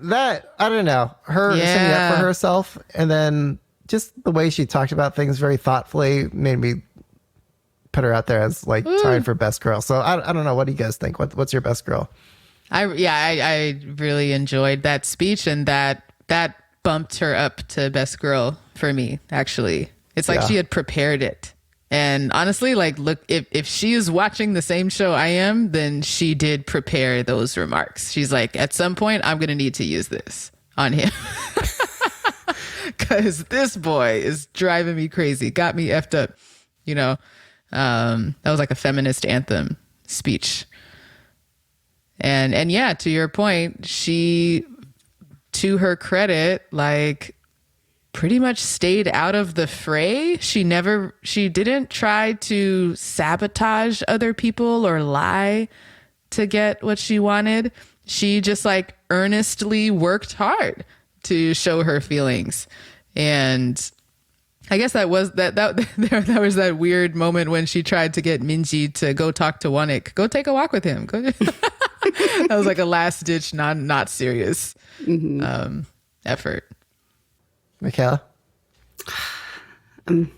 that, I don't know, her standing up for herself, and then just the way she talked about things very thoughtfully made me put her out there as like tied for best girl. So I don't know. What do you guys think? What's your best girl? I really enjoyed that speech, and that bumped her up to best girl for me. Actually, it's like she had prepared it. And honestly, like, look, if she is watching the same show I am, then she did prepare those remarks. She's like, at some point, I'm going to need to use this on him. Because this boy is driving me crazy. Got me effed up. That was like a feminist anthem speech. And yeah, to your point, she, to her credit, like, pretty much stayed out of the fray. She didn't try to sabotage other people or lie to get what she wanted. She just like earnestly worked hard to show her feelings. And I guess that was that weird moment when she tried to get Minji to go talk to Wonick. Go take a walk with him. That was like a last ditch, not serious effort. Michaela? I'm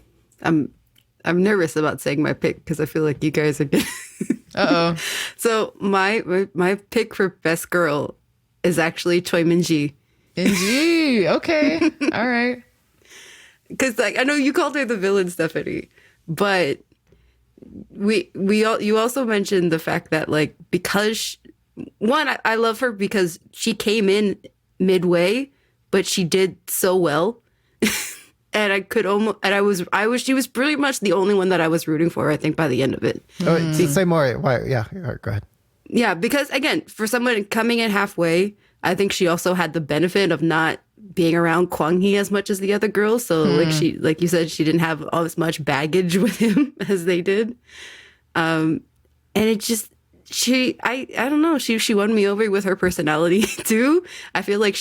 nervous about saying my pick because I feel like you guys are getting Uh-oh. So my pick for best girl is actually Choi Min-ji. Minji, okay. All right. Because like I know you called her the villain, Stephanie, but you also mentioned the fact that like because I love her because she came in midway, but she did so well. And she was pretty much the only one that I was rooting for, I think, by the end of it. Oh, say more. Why? Yeah, go ahead. Yeah, because again, for someone coming in halfway, I think she also had the benefit of not being around Kwang Hee as much as the other girls. So like you said, she didn't have all as much baggage with him as they did. And it just I don't know, she won me over with her personality too. I feel like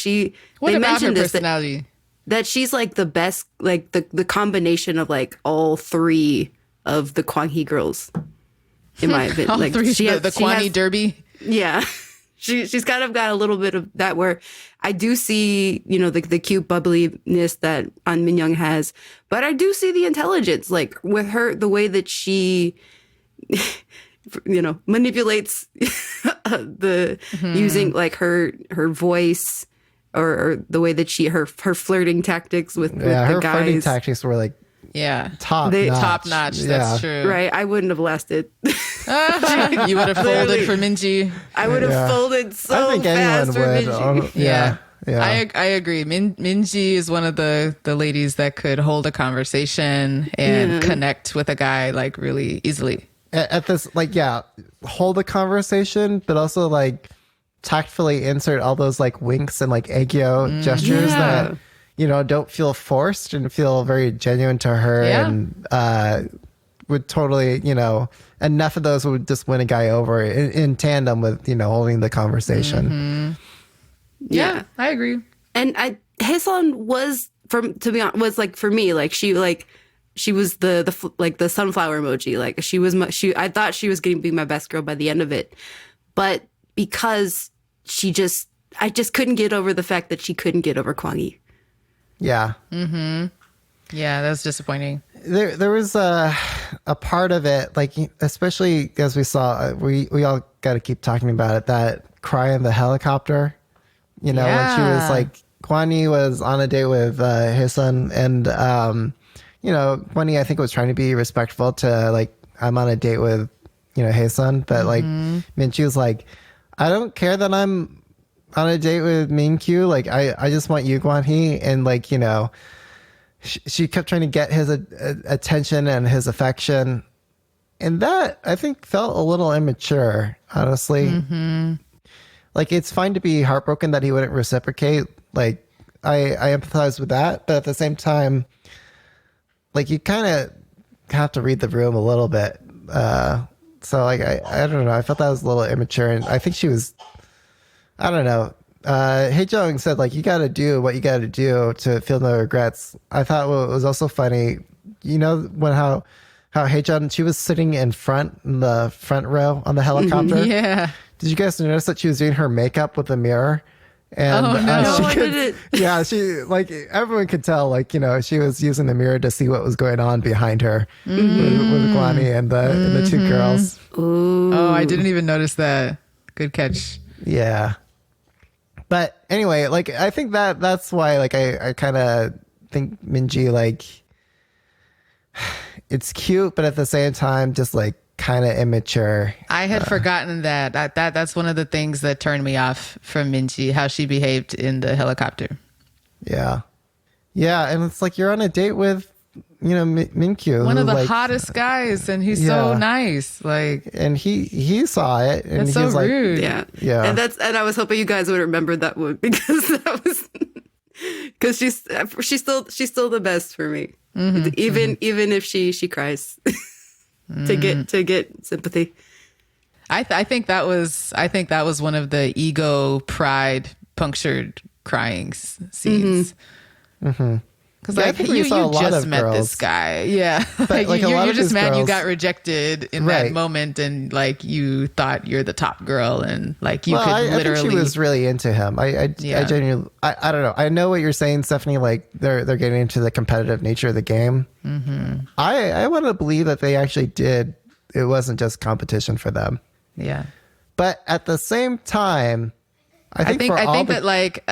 What about her personality? That she's like the best, like the combination of like all three of the Kwang Hee girls, in my opinion. Like three, the Kwang Hee Derby. Yeah, she's kind of got a little bit of that where I do see the cute bubbliness that An Min Young has, but I do see the intelligence like with her, the way that she manipulates the using like her voice. Or the way that her flirting tactics with the guys. Her flirting tactics were like top notch. That's true. Right. I wouldn't have lasted. You would have folded for Minji. I would have folded so fast for Minji. Yeah. I agree. Minji is one of the ladies that could hold a conversation and connect with a guy like really easily. At this, like, hold a conversation, but also like tactfully insert all those like winks and like aegyo gestures that don't feel forced and feel very genuine to her, and would totally enough of those would just win a guy over in tandem with holding the conversation. Yeah, I agree. And Hae-sun was for me like she was the sunflower emoji. Like I thought she was going to be my best girl by the end of it, but because I just couldn't get over the fact that she couldn't get over Kwang Hee. Yeah. Mm-hmm. Yeah, that was disappointing. There was a part of it, like especially as we saw, we all got to keep talking about it. That cry in the helicopter You know, when she was like, Kwan Yi was on a date with Hae-sun, and you know, Kwan Yi I think was trying to be respectful to like, I'm on a date with, you know, Hae-sun, but like Min-chi was like, I don't care that I'm on a date with Min-kyu, like I just want you, Kwan Hee, and like, you know, she kept trying to get his attention and his affection, and that I think felt a little immature, honestly. Like, it's fine to be heartbroken that he wouldn't reciprocate. Like, I empathize with that. But at the same time, like, you kind of have to read the room a little bit. So, like, I don't know. I felt that was a little immature. And I think she was, I don't know. Hae Jung said, like, you got to do what you got to do to feel no regrets. I thought what was also funny, you know, when how Hae Jung, she was sitting in the front row on the helicopter. Yeah. Did you guys notice that she was doing her makeup with a mirror? And I didn't. yeah, she like everyone could tell, like, you know, she was using the mirror to see what was going on behind her with Kwan Yi and the two girls. Ooh. Oh, I didn't even notice that. Good catch. Yeah. But anyway, like I think that's why like I kind of think Minji, like, it's cute, but at the same time just like kind of immature. I had forgotten that's one of the things that turned me off from Minji, how she behaved in the helicopter. Yeah, and it's like you're on a date with, you know, Min-kyu, one of the like, hottest guys, and he's so nice. Like, and he saw it, and that's he so was like, rude. Yeah. Yeah. And I was hoping you guys would remember that one, because that was because she's still the best for me. Even if she cries to get sympathy. I think that was one of the ego pride punctured crying scenes. Because Yeah, I like think we you saw a lot just of met girls. this guy, yeah. But, like, a lot you're of just these mad you girls- got rejected in Right. that moment, and like you thought you're the top girl, and like you well, could I literally. think she was really into him. I genuinely, I don't know. I know what you're saying, Stephanie. Like they're getting into the competitive nature of the game. I want to believe that they actually did. It wasn't just competition for them. Yeah. But at the same time, I think that like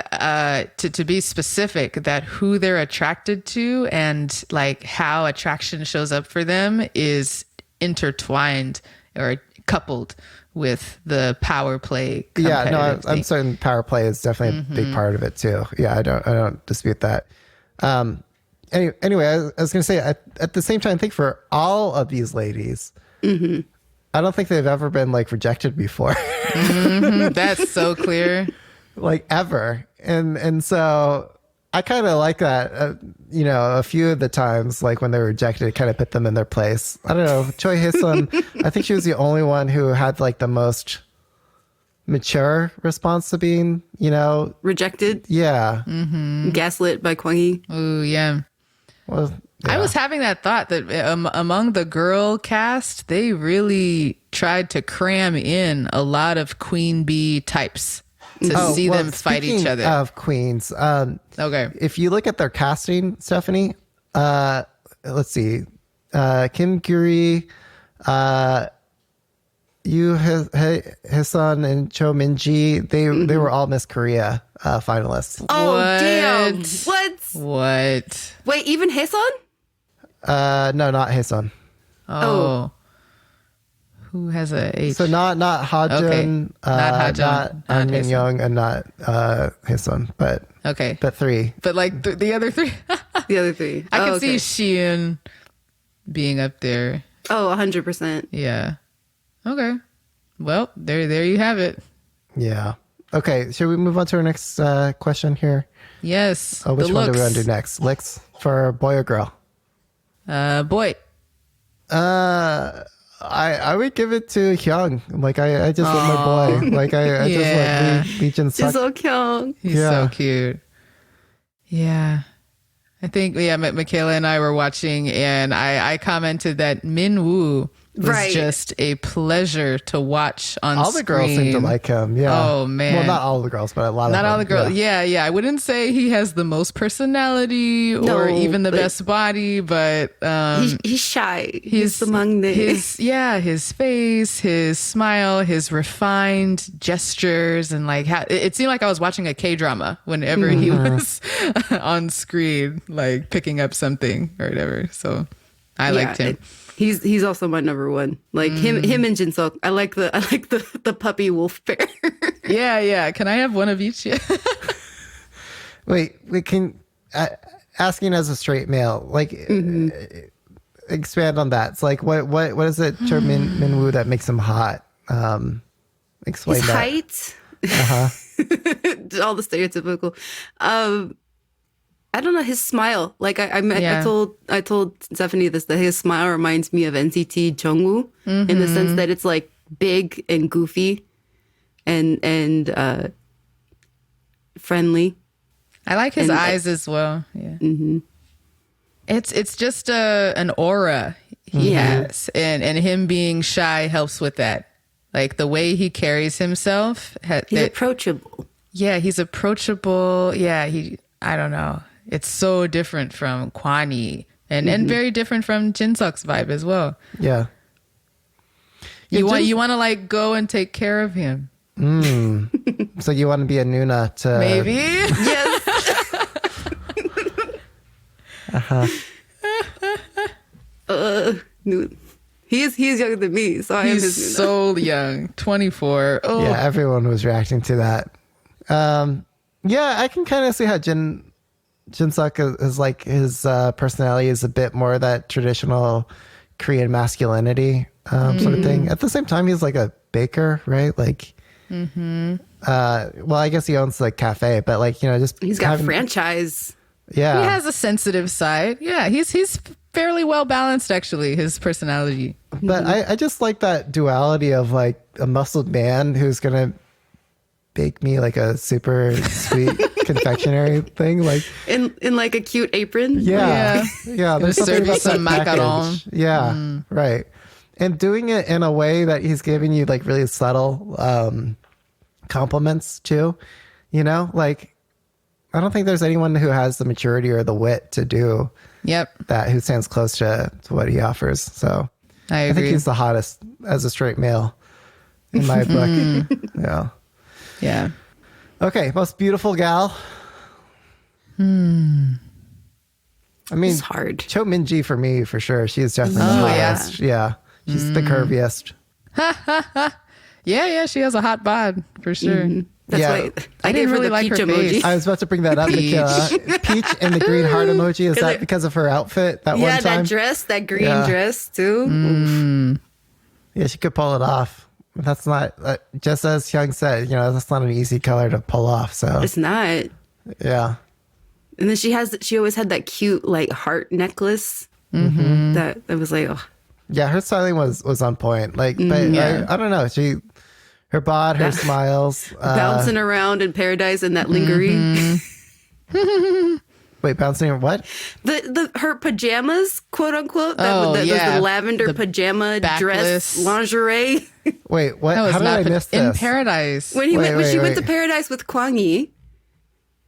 to be specific, that who they're attracted to and like how attraction shows up for them is intertwined or coupled with the power play. Yeah, no, competitive I'm thing. certain power play is definitely a big part of it too. Yeah, I don't dispute that. Anyway, I was going to say at the same time, I think for all of these ladies, I don't think they've ever been like rejected before. That's so clear. Like ever. And so I kind of like that. You know, a few of the times, like when they were rejected, it kind of put them in their place. I don't know. Choi Hae-sun, I think she was the only one who had like the most mature response to being, you know, Rejected, yeah. gaslit by Kwang Hee. Ooh, yeah. Well, yeah. I was having that thought that among the girl cast, they really tried to cram in a lot of queen bee types to see them fight each speaking other. Of queens, Okay. if you look at their casting, Stephanie, let's see, Kim Guri, Hae-sun and Cho Min-ji, they were all Miss Korea finalists. Oh, What? damn. What? Wait, even Hae-sun? No, not Hae-sun. Oh. Who has a H? So not Ha-jun, Okay. Not Ha-jun, not not Min Hae-sun. Young, and not Hae-sun, but Okay. three. But like the other three, The other three. I can okay. see Xiun being up there. Oh, 100%. Yeah. Okay. Well, there you have it. Yeah. Okay, should we move on to our next question here? Yes. Oh, which the one do we want looks. to do next? Licks for boy or girl? Boy. I would give it to Hyung. Like I just want my boy. Like I Yeah. just like Lee Jin Suk. Jisoo Kyung. He's Yeah. so cute. Yeah. I think, Michaela and I were watching, and I commented that Min Woo was Right. just a pleasure to watch on All the girls seem to screen. like him. Yeah. Oh, man. Well, not all the girls, but a lot of Not them. all the girls. Yeah. I wouldn't say he has the most personality or No, even the but- best body, but He's shy. He's among the. his face, his smile, his refined gestures, and like how it seemed like I was watching a K-drama whenever he was on screen, like picking up something or whatever. So I liked him. He's also my number one. Like him and Jinsuk. I like the puppy wolf pair. Yeah. Can I have one of each? Yeah. Wait, we can asking as a straight male, like expand on that. It's like what is it, Min Woo, that makes him hot? Explain His that. height. All the stereotypical. I don't know, his smile. Like I told Stephanie this, that his smile reminds me of NCT Jungwoo in the sense that it's like big and goofy and friendly. I like his eyes as well. Yeah. It's just an aura he has, and him being shy helps with that. Like the way he carries himself. He's approachable. Yeah, he's approachable. Yeah, I don't know. It's so different from Kwani and very different from Jinsuk's vibe as well. Yeah. You want to like go and take care of him. So you want to be a Nuna to Maybe. Yes. He is younger than me, so I am his He's Nuna. so young, 24. Oh, Yeah, everyone was reacting to that. Yeah, I can kind of see how Jinsuk is like his personality is a bit more that traditional Korean masculinity sort of thing. At the same time, he's like a baker, right? Like, well, I guess he owns like cafe, but like just He's got franchise. Yeah, he has a sensitive side. Yeah, he's fairly well balanced actually. His personality. But I just like that duality of like a muscled man who's gonna bake me like a super sweet confectionery thing, like In like a cute apron. yeah. There's something serve you about some that macaron. package. Yeah, right. And doing it in a way that he's giving you like really subtle compliments too. Like I don't think there's anyone who has the maturity or the wit to do Yep, that, who stands close to what he offers. So I I agree. think he's the hottest as a straight male in my book. Yeah. Yeah. Okay, most beautiful gal. I mean, It's hard. Cho Min-ji for me, for sure. She's definitely the Oh, yeah. hottest. Yeah. She's the curviest. Yeah, she has a hot bod for sure. That's Yeah. why I I gave didn't her really the like peach her emoji. face. I was about to bring that up, Peach. Nikhila. Peach and the green heart emoji. Is that like- because of her outfit that Yeah, one time? that dress, that green Yeah. dress too. Yeah, she could pull it off. That's not, just as Hyung said, that's not an easy color to pull off. So, It's not. yeah. And then she always had that cute like heart necklace. That was like, oh, Yeah, her styling was on point. Like, but Yeah. I don't know. Her bod, her smiles. bouncing around in paradise in that lingerie. Wait, bouncing on what? Her pajamas, quote unquote. Oh, Those yeah. the lavender The pajama dress backless. lingerie. Wait, what? That was How did I not miss in this? paradise. When Wait, she went wait. to paradise with Kwang Yi,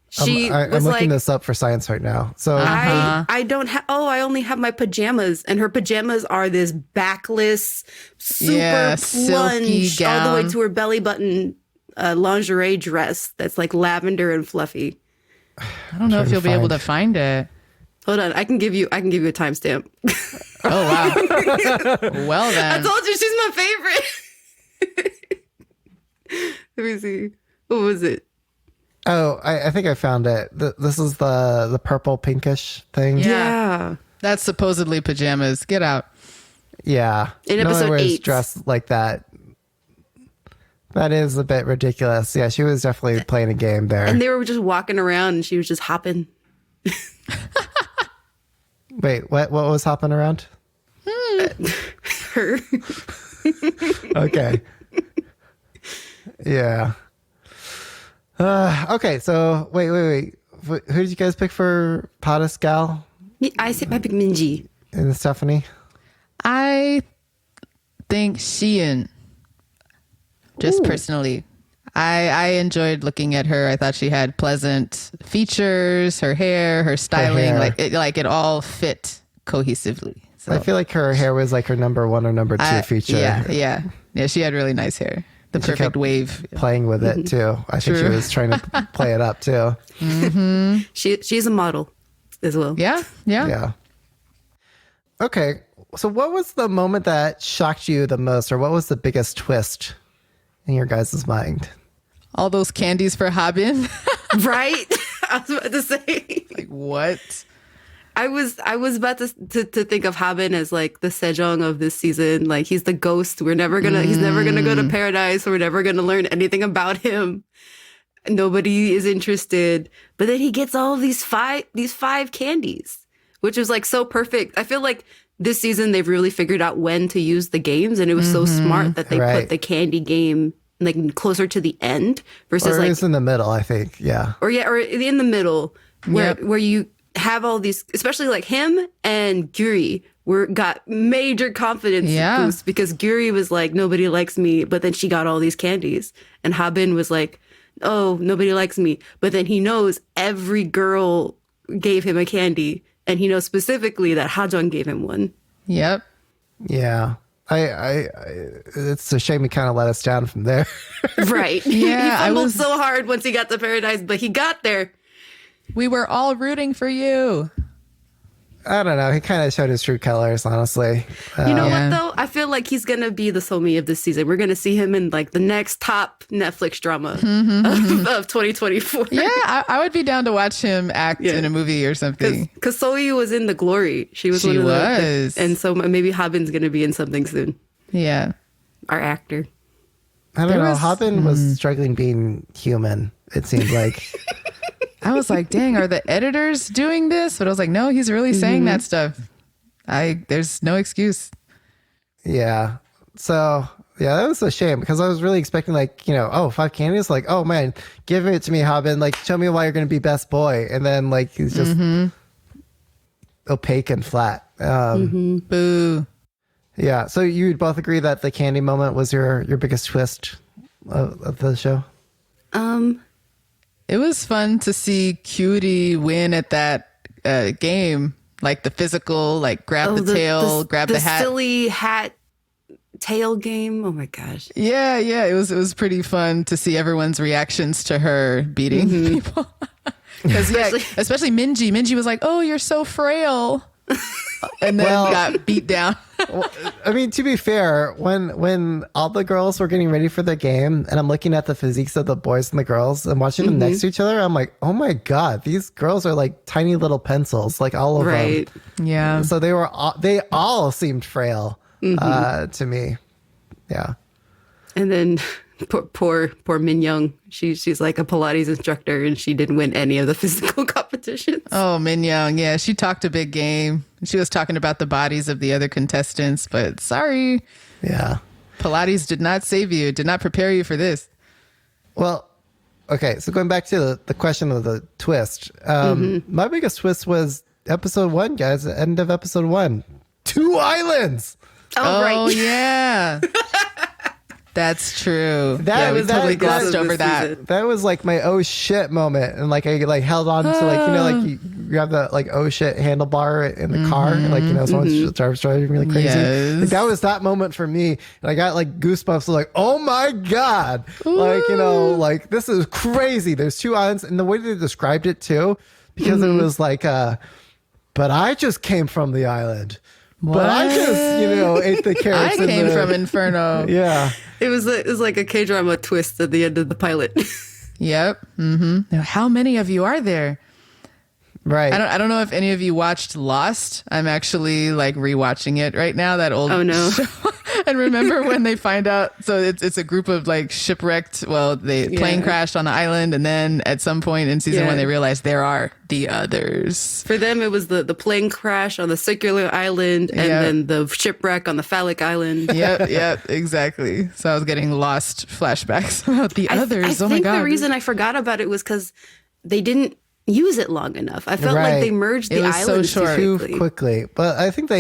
she I'm was looking like, this up for science right now. So, I don't have. Oh, I only have my pajamas, and her pajamas are this backless, super Yeah, silky plunged all the way gown. to her belly button lingerie dress that's like lavender and fluffy. I don't know trying if to you'll be able find- to find it. Hold on, I can give you a timestamp. Oh wow. Well I then. told you she's my favorite. Let me see. What was it? oh, I think I found it. This is the purple pinkish thing. Yeah. That's supposedly pajamas. Get out. Yeah. In No one episode wears 8. dressed like that. That is a bit ridiculous. Yeah, she was definitely playing a game there. And they were just walking around, and she was just hopping. Wait, what was hopping around? Her. Okay. Yeah. Okay, so wait. Who did you guys pick for hottest gal I picked Minji. in Stephanie? I think Sheehan. Just personally. I enjoyed looking at her. I thought she had pleasant features, her hair, her styling, it all fit cohesively. So I feel like her hair was like her number one or number two feature. Yeah. She had really nice hair. The perfect wave. Playing with it too. I think she was trying to play it up too. She's a model as well. Yeah. Okay. So what was the moment that shocked you the most, or what was the biggest twist in your guys' mind? All those candies for Habin. Right? I was about to say. Like, what? I was about to think of Habin as like the Sejong of this season. Like, he's the ghost. He's never gonna go to paradise. We're never gonna learn anything about him. Nobody is interested. But then he gets all of these five candies, which is like so perfect. I feel like this season they've really figured out when to use the games, and it was so smart that they put the candy game like closer to the end versus or like it's in the middle, I think. or in the middle where you have all these, especially like him and Gyuri got major confidence boosts because Gyuri was like, nobody likes me, but then she got all these candies, and Habin was like, oh, nobody likes me, but then he knows every girl gave him a candy, and he knows specifically that Hajong gave him one. Yep. Yeah. I it's a shame he kind of let us down from there. Right. Yeah, he fumbled so hard once he got to paradise, but he got there. We were all rooting for you. I don't know. He kind of showed his true colors, honestly. You know what, though? I feel like he's going to be the Somi of this season. We're going to see him in like the next top Netflix drama of 2024. Yeah, I would be down to watch him act in a movie or something. Because Soyu was in The Glory. She was. And so maybe Habin's going to be in something soon. Yeah. Our actor. I don't know. Habin was struggling being human, it seemed like. I was like, dang, are the editors doing this? But I was like, no, he's really saying that stuff. There's no excuse. Yeah. So, yeah, that was a shame because I was really expecting like, 5 candies. Like, oh man, give it to me, Habin. Like, show me why you're going to be best boy. And then like, he's just opaque and flat. Boo. Yeah. So you'd both agree that the candy moment was your biggest twist of the show? It was fun to see Cutie win at that game, like the physical, like grab the tail, grab the hat. The silly hat tail game. Oh my gosh. Yeah. It was pretty fun to see everyone's reactions to her beating people. Because especially Minji. Minji was like, "Oh, you're so frail," and then got beat down. Well, I mean, to be fair, when all the girls were getting ready for the game, and I'm looking at the physiques of the boys and the girls and watching them next to each other, I'm like, oh my god, these girls are like tiny little pencils, like all of them. Yeah. So they all seemed frail to me. Yeah. And then poor Min Young, she's like a Pilates instructor, and she didn't win any of the physical competitions. Oh, Min Young, yeah, she talked a big game. She was talking about the bodies of the other contestants, but sorry. Yeah. Pilates did not save you, did not prepare you for this. Well, okay, so going back to the question of the twist, my biggest twist was episode 1, guys, the end of episode 1. 2 islands! Oh, right. Yeah. That's true. We totally glossed over that. That was like my oh shit moment, and like I like held on to like you have the like oh shit handlebar in the car, and like someone's driving really crazy. Yes. Like, that was that moment for me, and I got like goosebumps. Like, oh my god, like like this is crazy. There's 2 islands, and the way they described it too, because it was like, but I just came from the island. What? But I just, ate the carrots. I came from Inferno. Yeah. It was like a K-drama twist at the end of the pilot. Yep. Now, how many of you are there? Right. I don't know if any of you watched Lost. I'm actually like rewatching it right now. That old show. And remember when they find out? So it's a group of like shipwrecked. Well, plane crashed on the island, and then at some point in season 1, they realized there are the others. For them, it was the plane crash on the circular island, and then the shipwreck on the phallic island. Yep, exactly. So I was getting Lost flashbacks about the others. I oh my think god! The reason I forgot about it was because they didn't use it long enough. I felt like they merged the islands too quickly. But I think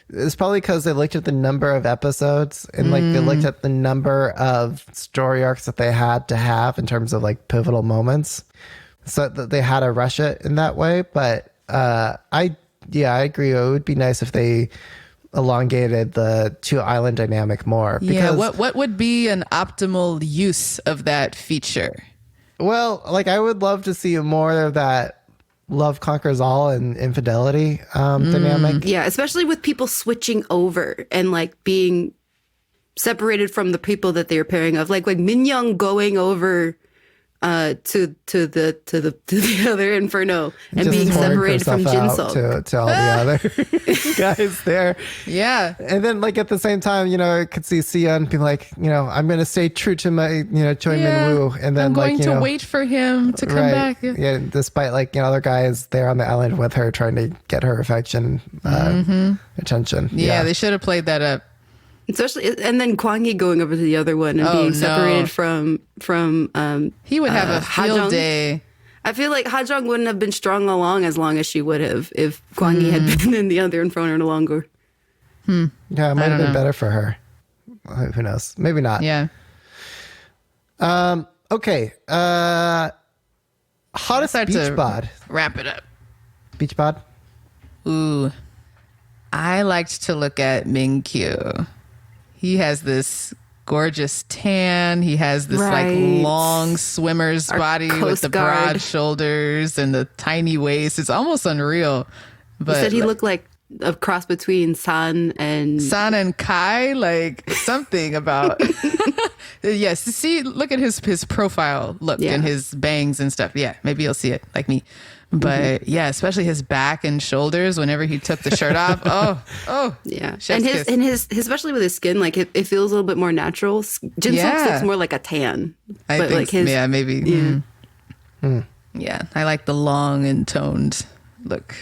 it's probably because they looked at the number of episodes and like they looked at the number of story arcs that they had to have in terms of like pivotal moments. So that they had to rush it in that way. But I agree. It would be nice if they elongated the two island dynamic more. Because, what would be an optimal use of that feature? Well, like I would love to see more of that love conquers all and infidelity dynamic. Yeah, especially with people switching over and like being separated from the people that they were pairing of, like Min Young going over to the other Inferno and Just being pouring separated from herself Jin out Suk. to all the other guys there. Yeah. And then like at the same time, you know, I could see Sian be like, you know, I'm going to stay true to my, you know, Choi Min Woo. And then I'm going like, you to know, wait for him to come back. Yeah, despite like, you know, other guys there on the island with her trying to get her affection, attention. Yeah, they should have played that up. Especially, and then Kwang Yi going over to the other one and being separated from he would have a field day. I feel like Ha Jung wouldn't have been strong along as long as she would have if Kwang Yi had been in the other Inferno longer. Yeah, it might have been better for her. Who knows? Maybe not. Yeah. Okay. Hottest Start beach to bod. Wrap it up. Beach bod. Ooh. I liked to look at Min Kyu. He has this gorgeous tan. He has this like long swimmer's body with the broad shoulders and the tiny waist. It's almost unreal. But you said he looked like a cross between San and Kai, like something about yes. See, look at his profile look and his bangs and stuff. Yeah, maybe you'll see it like me. But yeah, especially his back and shoulders whenever he took the shirt off. Oh, yeah. And his especially with his skin, like it feels a little bit more natural. Jin Suk's looks more like a tan. I think like his, yeah, maybe. Yeah. Yeah, I like the long and toned look.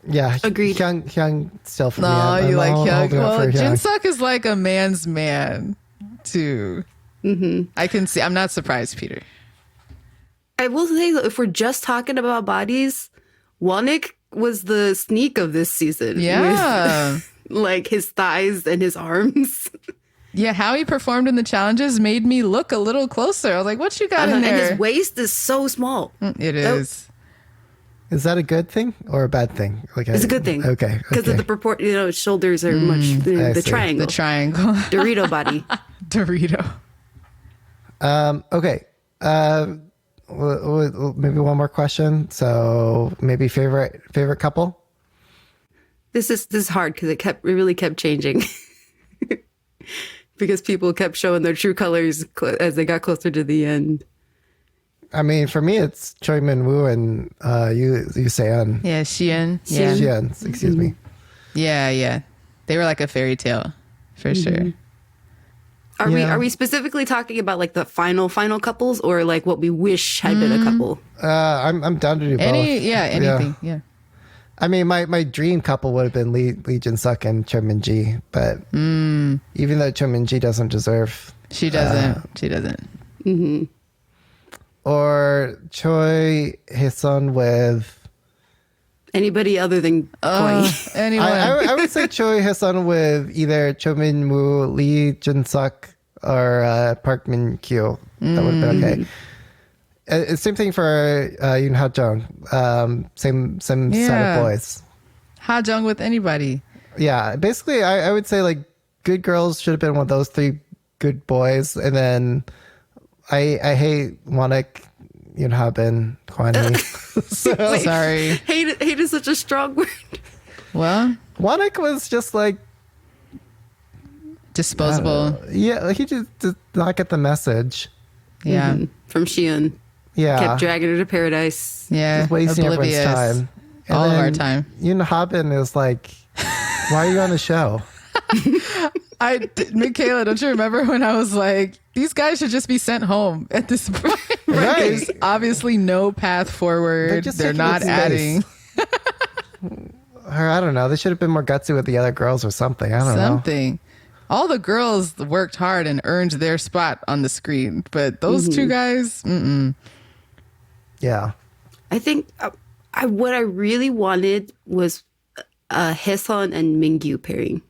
Yeah, agreed. Hyung still for me. No, you like Hyung. Well, Jin Hyung. Suk is like a man's man too. I can see. I'm not surprised, Peter. I will say that if we're just talking about bodies, Wonick was the sneak of this season. Yeah. With, like his thighs and his arms. Yeah, how he performed in the challenges made me look a little closer. I was like, what you got in there? And his waist is so small. It is. Is that a good thing or a bad thing? Like it's a good thing. Okay. Because of the purport, you know, shoulders are much, the triangle. The triangle. Dorito body. Dorito. Okay. Maybe one more question. So maybe favorite couple. This is hard because it really kept changing because people kept showing their true colors as they got closer to the end. I mean, for me, it's Choi Min Woo and Yu Seon. Yeah, Xian. Yeah, Xian. Excuse me. Yeah. They were like a fairy tale for sure. Are we specifically talking about like the final couples or like what we wish had been a couple? I'm down to do both. Anything. Yeah. I mean, my dream couple would have been Lee Jin Suk and Cho Min Ji, but even though Cho Min Ji doesn't deserve, she doesn't. Mm-hmm. Or Choi Hye-sun with anybody other than Koi. Anyone. I would say Choi Hye-sun with either Cho Min Woo, Lee Jin Suk, or Park Min Kyu. That would have been okay. Same thing for Yoon Ha Jung. Same set of boys. Ha Jung with anybody. Yeah, basically, I would say like good girls should have been one of those three good boys, and then I hate Wonick, Yoon Ha Bin, Kwan Hee. Sorry. Hate is such a strong word. Well, Wonick was just like disposable. Yeah, he just did not get the message. Yeah. From Xi'an. Yeah. Kept dragging her to paradise. Yeah. Just wasting oblivious. everyone's time. And all of our time. Yoon Ha Bin is like, why are you on the show? Michaela, don't you remember when I was like, these guys should just be sent home at this point? Right. There's obviously no path forward. They're not adding. Or I don't know. They should have been more gutsy with the other girls or something. I don't know. All the girls worked hard and earned their spot on the screen, but those two guys, Yeah. I think what I really wanted was Haesun and Mingyu pairing.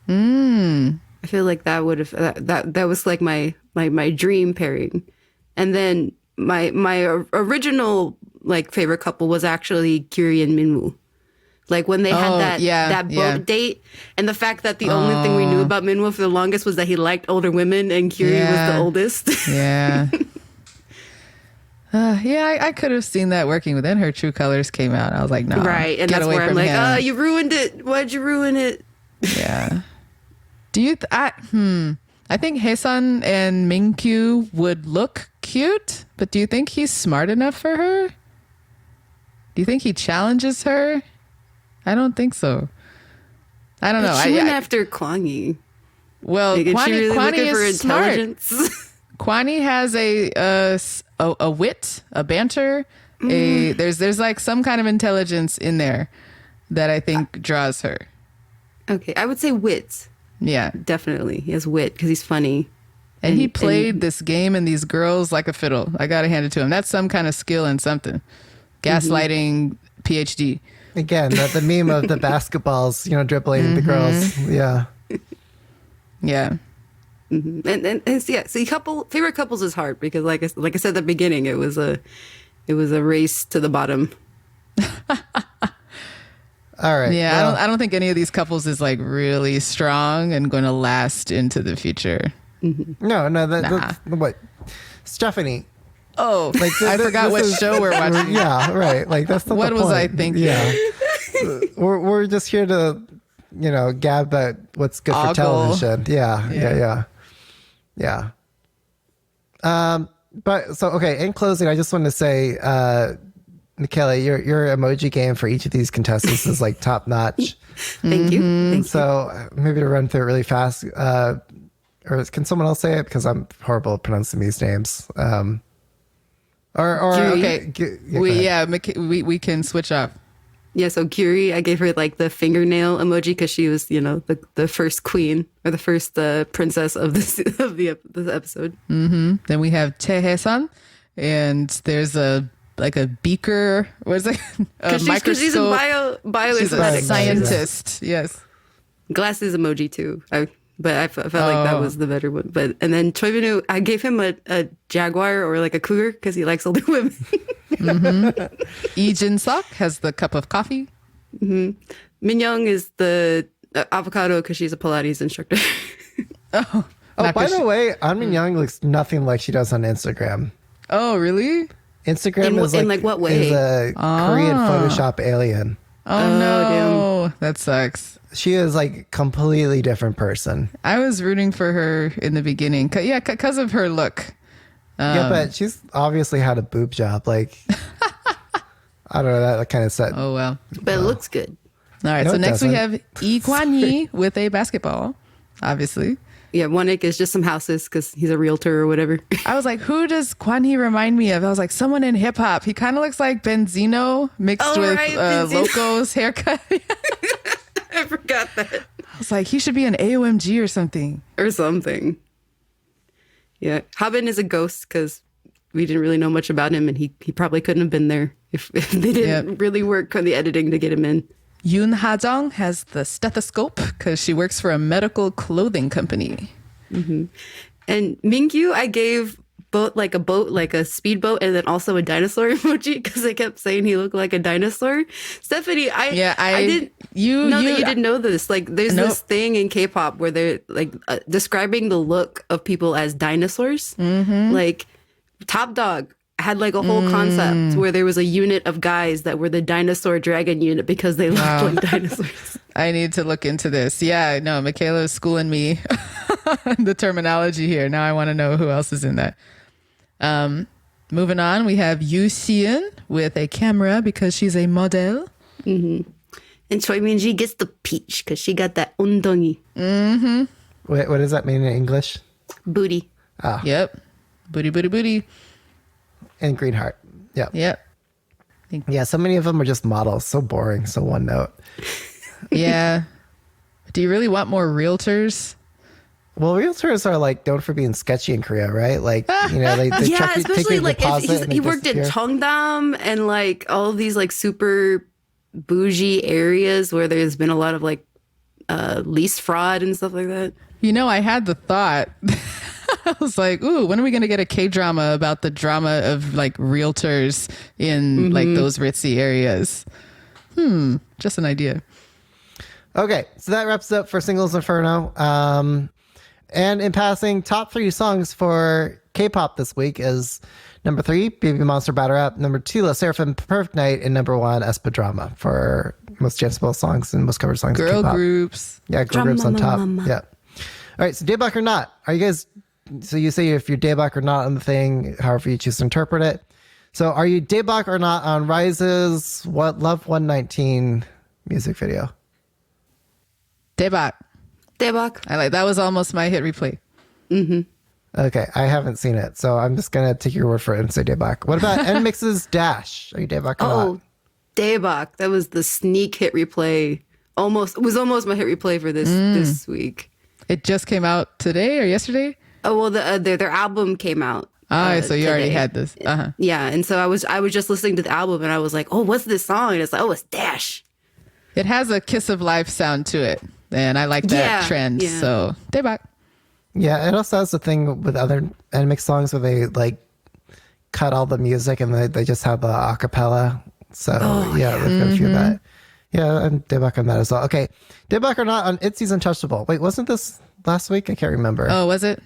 I feel like that would have that was like my dream pairing. And then my original like favorite couple was actually Kyuri and Minwoo. Like when they had that boat date, and the fact that the only thing we knew about Minwoo for the longest was that he liked older women and Kyuri was the oldest. Yeah. I could have seen that working, but then her true colors came out. I was like, no. Right. And that's where I'm like, you ruined it. Why'd you ruin it? Yeah. Do you, I think Haesun and Mingkyu would look cute, but do you think he's smart enough for her? Do you think he challenges her? I don't think so. I don't know. She went after Kwani. Well, like, Kwani, she really Kwani looking is for smart. intelligence. Kwani has a wit, a banter. There's like some kind of intelligence in there that I think draws her. Okay, I would say wit. Yeah, definitely. He has wit because he's funny. And he played this game and these girls like a fiddle. I gotta hand it to him. That's some kind of skill and something. Gaslighting, PhD. Again, the meme of the basketballs, dribbling the girls. Yeah. Yeah. And see, favorite couples is hard because like I said at the beginning, it was a race to the bottom. All right. Yeah, well, I don't think any of these couples is like really strong and going to last into the future. No, that's what Stephanie. Oh, like I forgot what show we're watching. Yeah, right. Like that's not what the was point. I thinking? Yeah, we're just here to, gab about what's good for television. Yeah. But so okay. In closing, I just want to say, Michaela, your emoji game for each of these contestants is like top notch. Thank you. Thank you. So maybe to run through it really fast, or can someone else say it because I'm horrible at pronouncing these names. Okay, we can switch up. Yeah, so Kyuri, I gave her like the fingernail emoji because she was, the first queen or the first princess of this episode. Then we have Tae-san, and there's a beaker. What is it? A microscope. Because she's a She's a bioinformatics scientist. Yes. Glasses emoji too. But I felt like that was the better one. And then Choi Bin-woo, I gave him a jaguar or like a cougar because he likes older women. Lee Jin-sok has the cup of coffee. Min Young is the avocado because she's a Pilates instructor. By the way, Min Young looks nothing like she does on Instagram. Oh, really? In Instagram what way? Is a Korean Photoshop alien. Oh no, that sucks. She is like completely different person. I was rooting for her in the beginning. Because of her look. But she's obviously had a boob job. Like, I don't know, that kind of set. Oh, well. But it looks good. All right, No, so it next we doesn't. have Lee Kwan-hee with a basketball, obviously. Yeah, Wonik is just some houses because he's a realtor or whatever. I was like, who does Kwan-hee remind me of? I was like, someone in hip hop. He kind of looks like Benzino mixed with Benzino. Loco's haircut. I forgot that. I was like, he should be an AOMG or something. Or something. Yeah. Habin is a ghost because we didn't really know much about him and he probably couldn't have been there if they didn't really work on the editing to get him in. Yoon Ha-jung has the stethoscope because she works for a medical clothing company. And Mingyu, I gave both like a speedboat, and then also a dinosaur emoji because I kept saying he looked like a dinosaur. Stephanie, I didn't know that you didn't know this. Like, there's this thing in K-pop where they're like describing the look of people as dinosaurs. Like Top Dog had like a whole concept where there was a unit of guys that were the dinosaur dragon unit because they looked like dinosaurs. I need to look into this. Yeah, no, Michaela is schooling me the terminology here. Now I want to know who else is in that. Moving on, we have Yoo Si-eun with a camera because she's a model. And Choi Min-ji gets the peach because she got that undongi. Wait, what does that mean in English? Booty. Yep. Booty, booty, booty. And Greenheart. Yep. Yeah, so many of them are just models. So boring. So one note. Yeah. Do you really want more realtors? Well, realtors are like known for being sketchy in Korea, right? Like, they Yeah, take especially your like deposit and he they worked at disappear. Cheongdam and like all of these like super bougie areas where there's been a lot of like lease fraud and stuff like that. You know, I had the thought. I was like, ooh, when are we going to get a K-drama about the drama of like realtors in like those ritzy areas? Just an idea. Okay, so that wraps up for Singles Inferno. And in passing, top 3 songs for K-pop this week is number 3, Baby Monster Batter Up, number 2, La Seraphim Perfect Night, and number 1, Espa Drama for most danceable songs and most covered songs. Girl K-pop. Groups. Yeah, girl groups on top. Yeah. All right, so Daebak or not? Are you guys? So you say if you're Daebak or not on the thing, however you choose to interpret it. So are you Daebak or not on Rise's Love 119 music video? Daebak. Daebak. I like that. Was almost my hit replay. Okay, I haven't seen it, so I'm just gonna take your word for it and say Daebak. What about NMIX's Dash? Are you Daebak or not? Daebak. That was the sneak hit replay. It was almost my hit replay for this week. It just came out today or yesterday. Oh well, their album came out. So you already today. had this. Yeah, and so I was just listening to the album and I was like, oh, what's this song? And it's like, oh, it's Dash. It has a Kiss of Life sound to it, and I like that trend. Yeah. So Daebak. Yeah, it also has the thing with other NMIX songs where they like cut all the music and they just have the acapella. So they've got a few of that. Yeah, I'm Daebak on that as well. Okay, Daebak or not on ITZY's Untouchable. Wait, wasn't this last week? I can't remember. Oh, was it?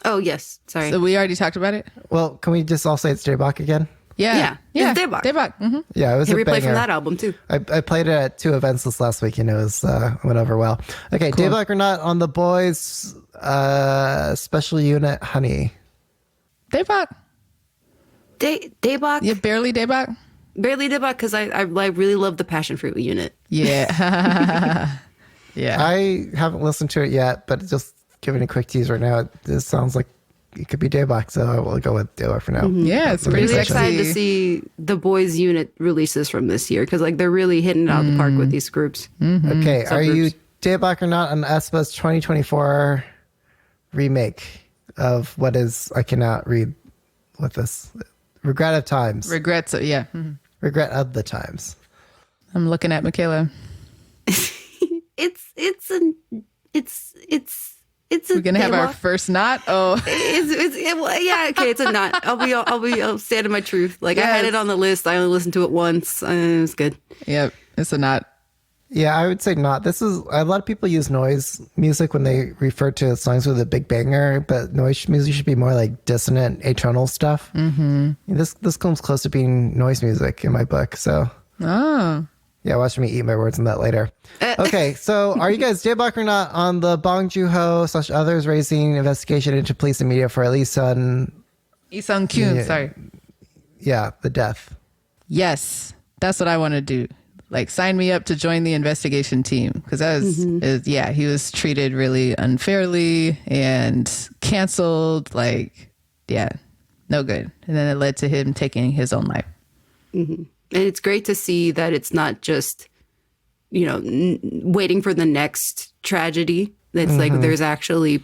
Oh yes, sorry. So we already talked about it. Well, can we just all say it's Daebak again? Yeah. It's Daebak. Daebak. Yeah, it was Hit a replay banger. from that album too. I played it at 2 events this last week and it was went over well. Okay, Cool. Daebak or not on the boys special unit Honey. Daebak. Daebak. You barely Daebak. Barely Daebak because I really love the Passion Fruit unit. Yeah. Yeah. I haven't listened to it yet, but just giving a quick tease right now, it sounds like it could be Daebak, so I will go with Daebak for now. Yeah, it's pretty Really sexy. excited to see the boys unit releases from this year because like they're really hitting it out of the park with these groups. Okay, are you Subgroups. Daebak or not on aespa's 2024 remake of what is, I cannot read what this, Regret of Times. Regrets. Yeah. Regret of the Times. I'm looking at Michaela. It's a We're gonna have our Daebak. first knot. Oh, It's a not. I'll stand in my truth. Like I had it on the list. I only listened to it once. It was good. yep. It's a knot. Yeah, I would say not. This is, a lot of people use noise music when they refer to songs with a big banger, but noise music should be more like dissonant, atonal stuff. This comes close to being noise music in my book, so. Oh, Yeah, watch me eat my words on that later. Okay, so are you guys Daebak or not on the Bong Joon-ho / others raising investigation into police and media for Lee Sun? Lee Sung Kyun. Yeah. Sorry. Yeah, the death. Yes, that's what I want to do. Like, sign me up to join the investigation team because that was, he was treated really unfairly and canceled. Like, yeah, no good. And then it led to him taking his own life. And it's great to see that it's not just, waiting for the next tragedy. It's like there's actually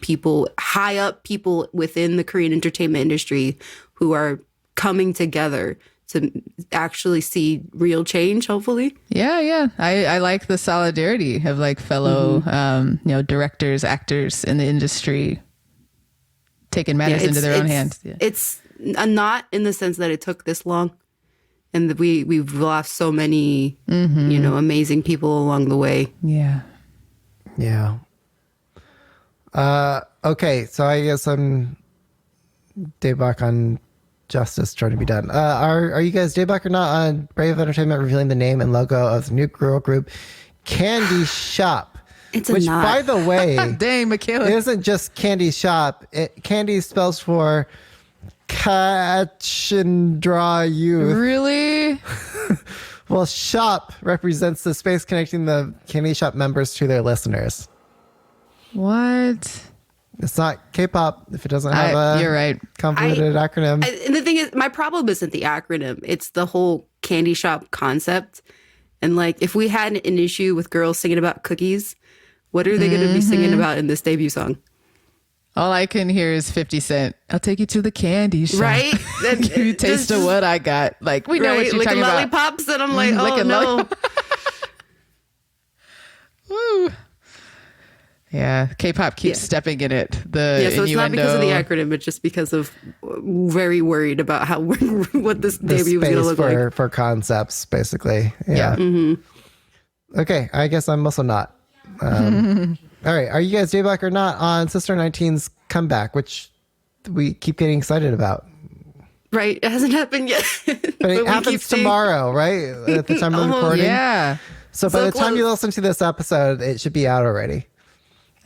high up people within the Korean entertainment industry who are coming together to actually see real change, hopefully. Yeah. I like the solidarity of like fellow, directors, actors in the industry taking matters into their own hands. Yeah. It's not in the sense that it took this long. And that we've lost so many, amazing people along the way. Yeah. Yeah. Okay, so I guess I'm Daebak on justice trying to be done. Are you guys Daebak or not on Brave Entertainment revealing the name and logo of the new girl group Candy Shop? It's a which, not. by the way, Dang, Michaela. it isn't just Candy Shop. Candy spells for catch and draw youth. Really? Well, shop represents the space connecting the Candy Shop members to their listeners. What? It's not K-pop if it doesn't have You're right. convoluted acronym. And the thing is, my problem isn't the acronym. It's the whole candy shop concept. And like, if we had an issue with girls singing about cookies, what are they going to be singing about in this debut song? All I can hear is 50 Cent. I'll take you to the candy shop. Right? You taste of what I got. Like, we know what you're licking talking about. lollipops. And I'm like, Licking oh no. Yeah, K-pop keeps stepping in it. The so it's not because of the innuendo. acronym, but just because of very worried about how what this The debut was going to space look like. for concepts, basically. Yeah. Okay, I guess I'm also not. All right, are you guys J-Block or not on Sister 19's comeback, which we keep getting excited about? Right, it hasn't happened yet. But it happens tomorrow, right? At the time of recording. Yeah. So by So the time close. you listen to this episode, it should be out already.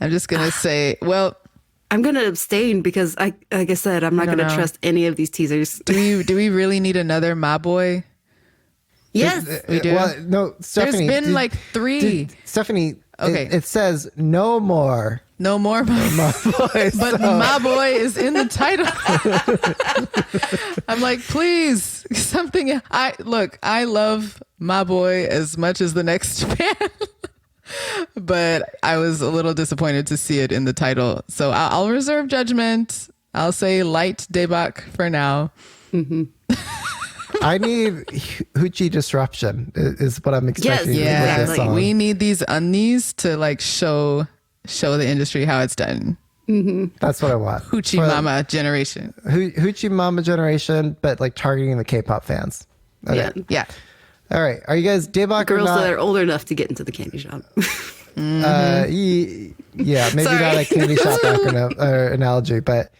I'm just going to say, well, I'm going to abstain because, like I said, I'm not going to know. trust any of these teasers. do we really need another Ma Boy? Yes. We do? Well, no, Stephanie. There's been like 3. Stephanie, Okay. it says no more. No more Ma Boys. But Ma Boy is in the title. I'm like, please, something. I love Ma Boy as much as the next band. But I was a little disappointed to see it in the title. So I'll reserve judgment. I'll say light debak for now. I need Hoochie disruption is what I'm expecting. Yes, Yeah, with this exactly. song. we need these undies to like show the industry how it's done. That's what I want. Hoochie For Mama generation. Hoochie Mama generation, but like targeting the K-pop fans. Okay. Yeah. Yeah. All right. Are you guys Daebak or Girls not? that are old enough to get into the candy shop. Yeah, maybe Sorry. not a candy shop acronym or analogy, but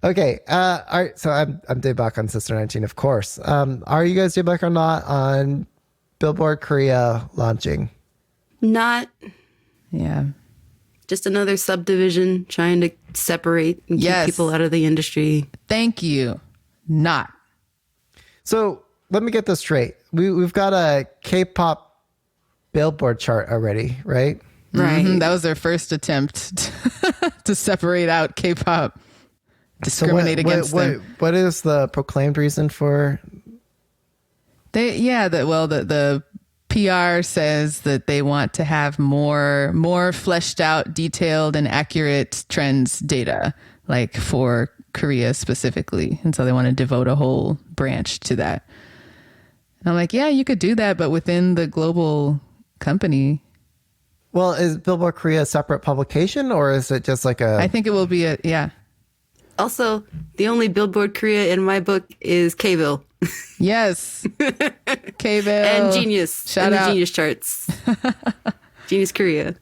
okay. All right. So I'm Daebak on Sister 19, of course. Are you guys Daebak or not on Billboard Korea launching? Not Yeah. just another subdivision trying to separate and keep Yes. people out of the industry. Thank you. Not. So let me get this straight. We've got a K-pop Billboard chart already, right? Right. That was their first attempt to separate out K-pop, discriminate against them. What is the proclaimed reason for? The PR says that they want to have more fleshed out, detailed, and accurate trends data, like for Korea specifically, and so they want to devote a whole branch to that. And I'm like, yeah, you could do that, but within the global company. Well, is Billboard Korea a separate publication, or is it just like a? I think it will be yeah. Also, the only Billboard Korea in my book is Kville Yes. K-Bill. and Genius Shout and the out. Genius charts. Genius Korea.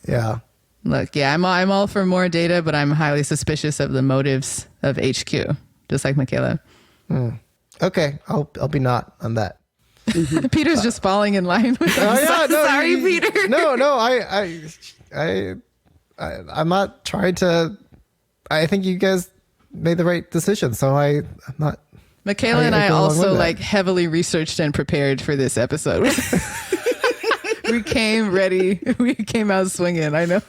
Yeah. Look, yeah, I'm all for more data, but I'm highly suspicious of the motives of HQ, just like Michaela. Okay, I'll be not on that. Peter's just falling in line with Oh, us. yeah, no, Sorry, Peter. No, I'm not trying to. I think you guys made the right decision, so I'm not. Michaela and I I go along also with that. like heavily researched and prepared for this episode. We came ready. We came out swinging. I know.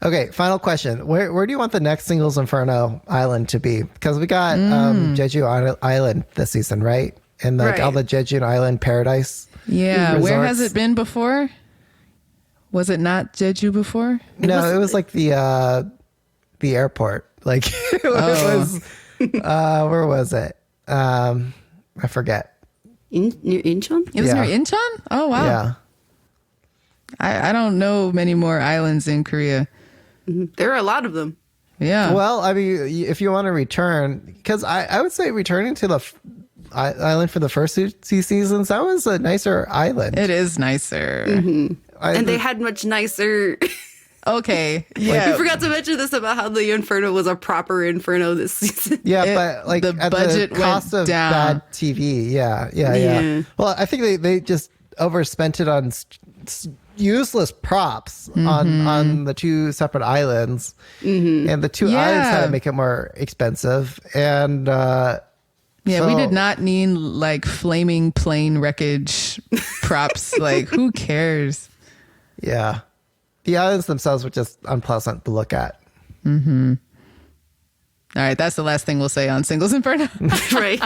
Okay, final question. Where do you want the next Singles Inferno island to be? Because we got Jeju Island this season, right? And like all the Right. Jeju Island paradise. Yeah. Where has Resorts. it been before? Was it not Jeju before? No, it was like the airport. Like it was. Where was it? I forget. Near Incheon? It was Yeah. near Incheon? Oh, wow. Yeah. I don't know many more islands in Korea. There are a lot of them. Yeah. Well, I mean, if you want to return, because I would say returning to the island for the first two seasons, that was a nicer island. It is nicer. And they had much nicer. Okay. Yeah. We forgot to mention this about how the Inferno was a proper Inferno this season. Yeah, but like the at budget the cost went of down. bad TV. Yeah. Well, I think they just overspent it on useless props on the two separate islands, and the two islands had Yeah. to make it more expensive. And Yeah, we so- did not need like flaming plane wreckage props. Like, who cares? yeah, the islands themselves were just unpleasant to look at. All right, that's the last thing we'll say on Singles Inferno. Right.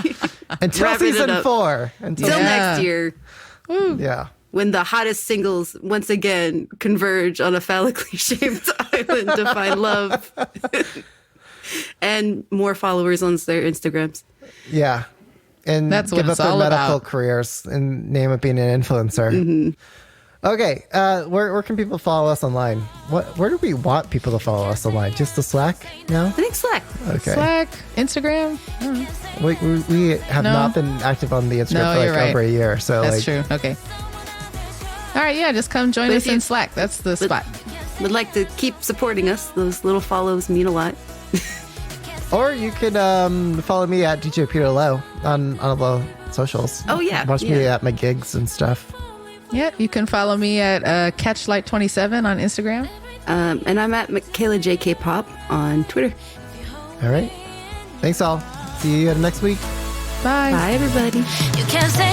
Until Wrapping it season up. 4. Until Till Yeah. next year, yeah. when the hottest singles once again converge on a phallically shaped island to find love and more followers on their Instagrams. Yeah. And That's what give it's up their all medical about. careers in name of being an influencer. Okay, where can people follow us online? Where do we want people to follow us online? Just the Slack? No? I think Slack. Okay. Slack, Instagram. We have No. not been active on the Instagram No, for you're right. over a year. So That's true. Okay. All right, yeah, just come join But us if you- in Slack. That's the spot. Would like to keep supporting us. Those little follows mean a lot. Or you could follow me at DJ Peter Lowe on all the socials. Oh, yeah, Watch me yeah. at my gigs and stuff. Yeah, you can follow me at Catchlight27 on Instagram. And I'm at Michaela JK Pop on Twitter. All right. Thanks all. See you next week. Bye. Bye, everybody. You can't say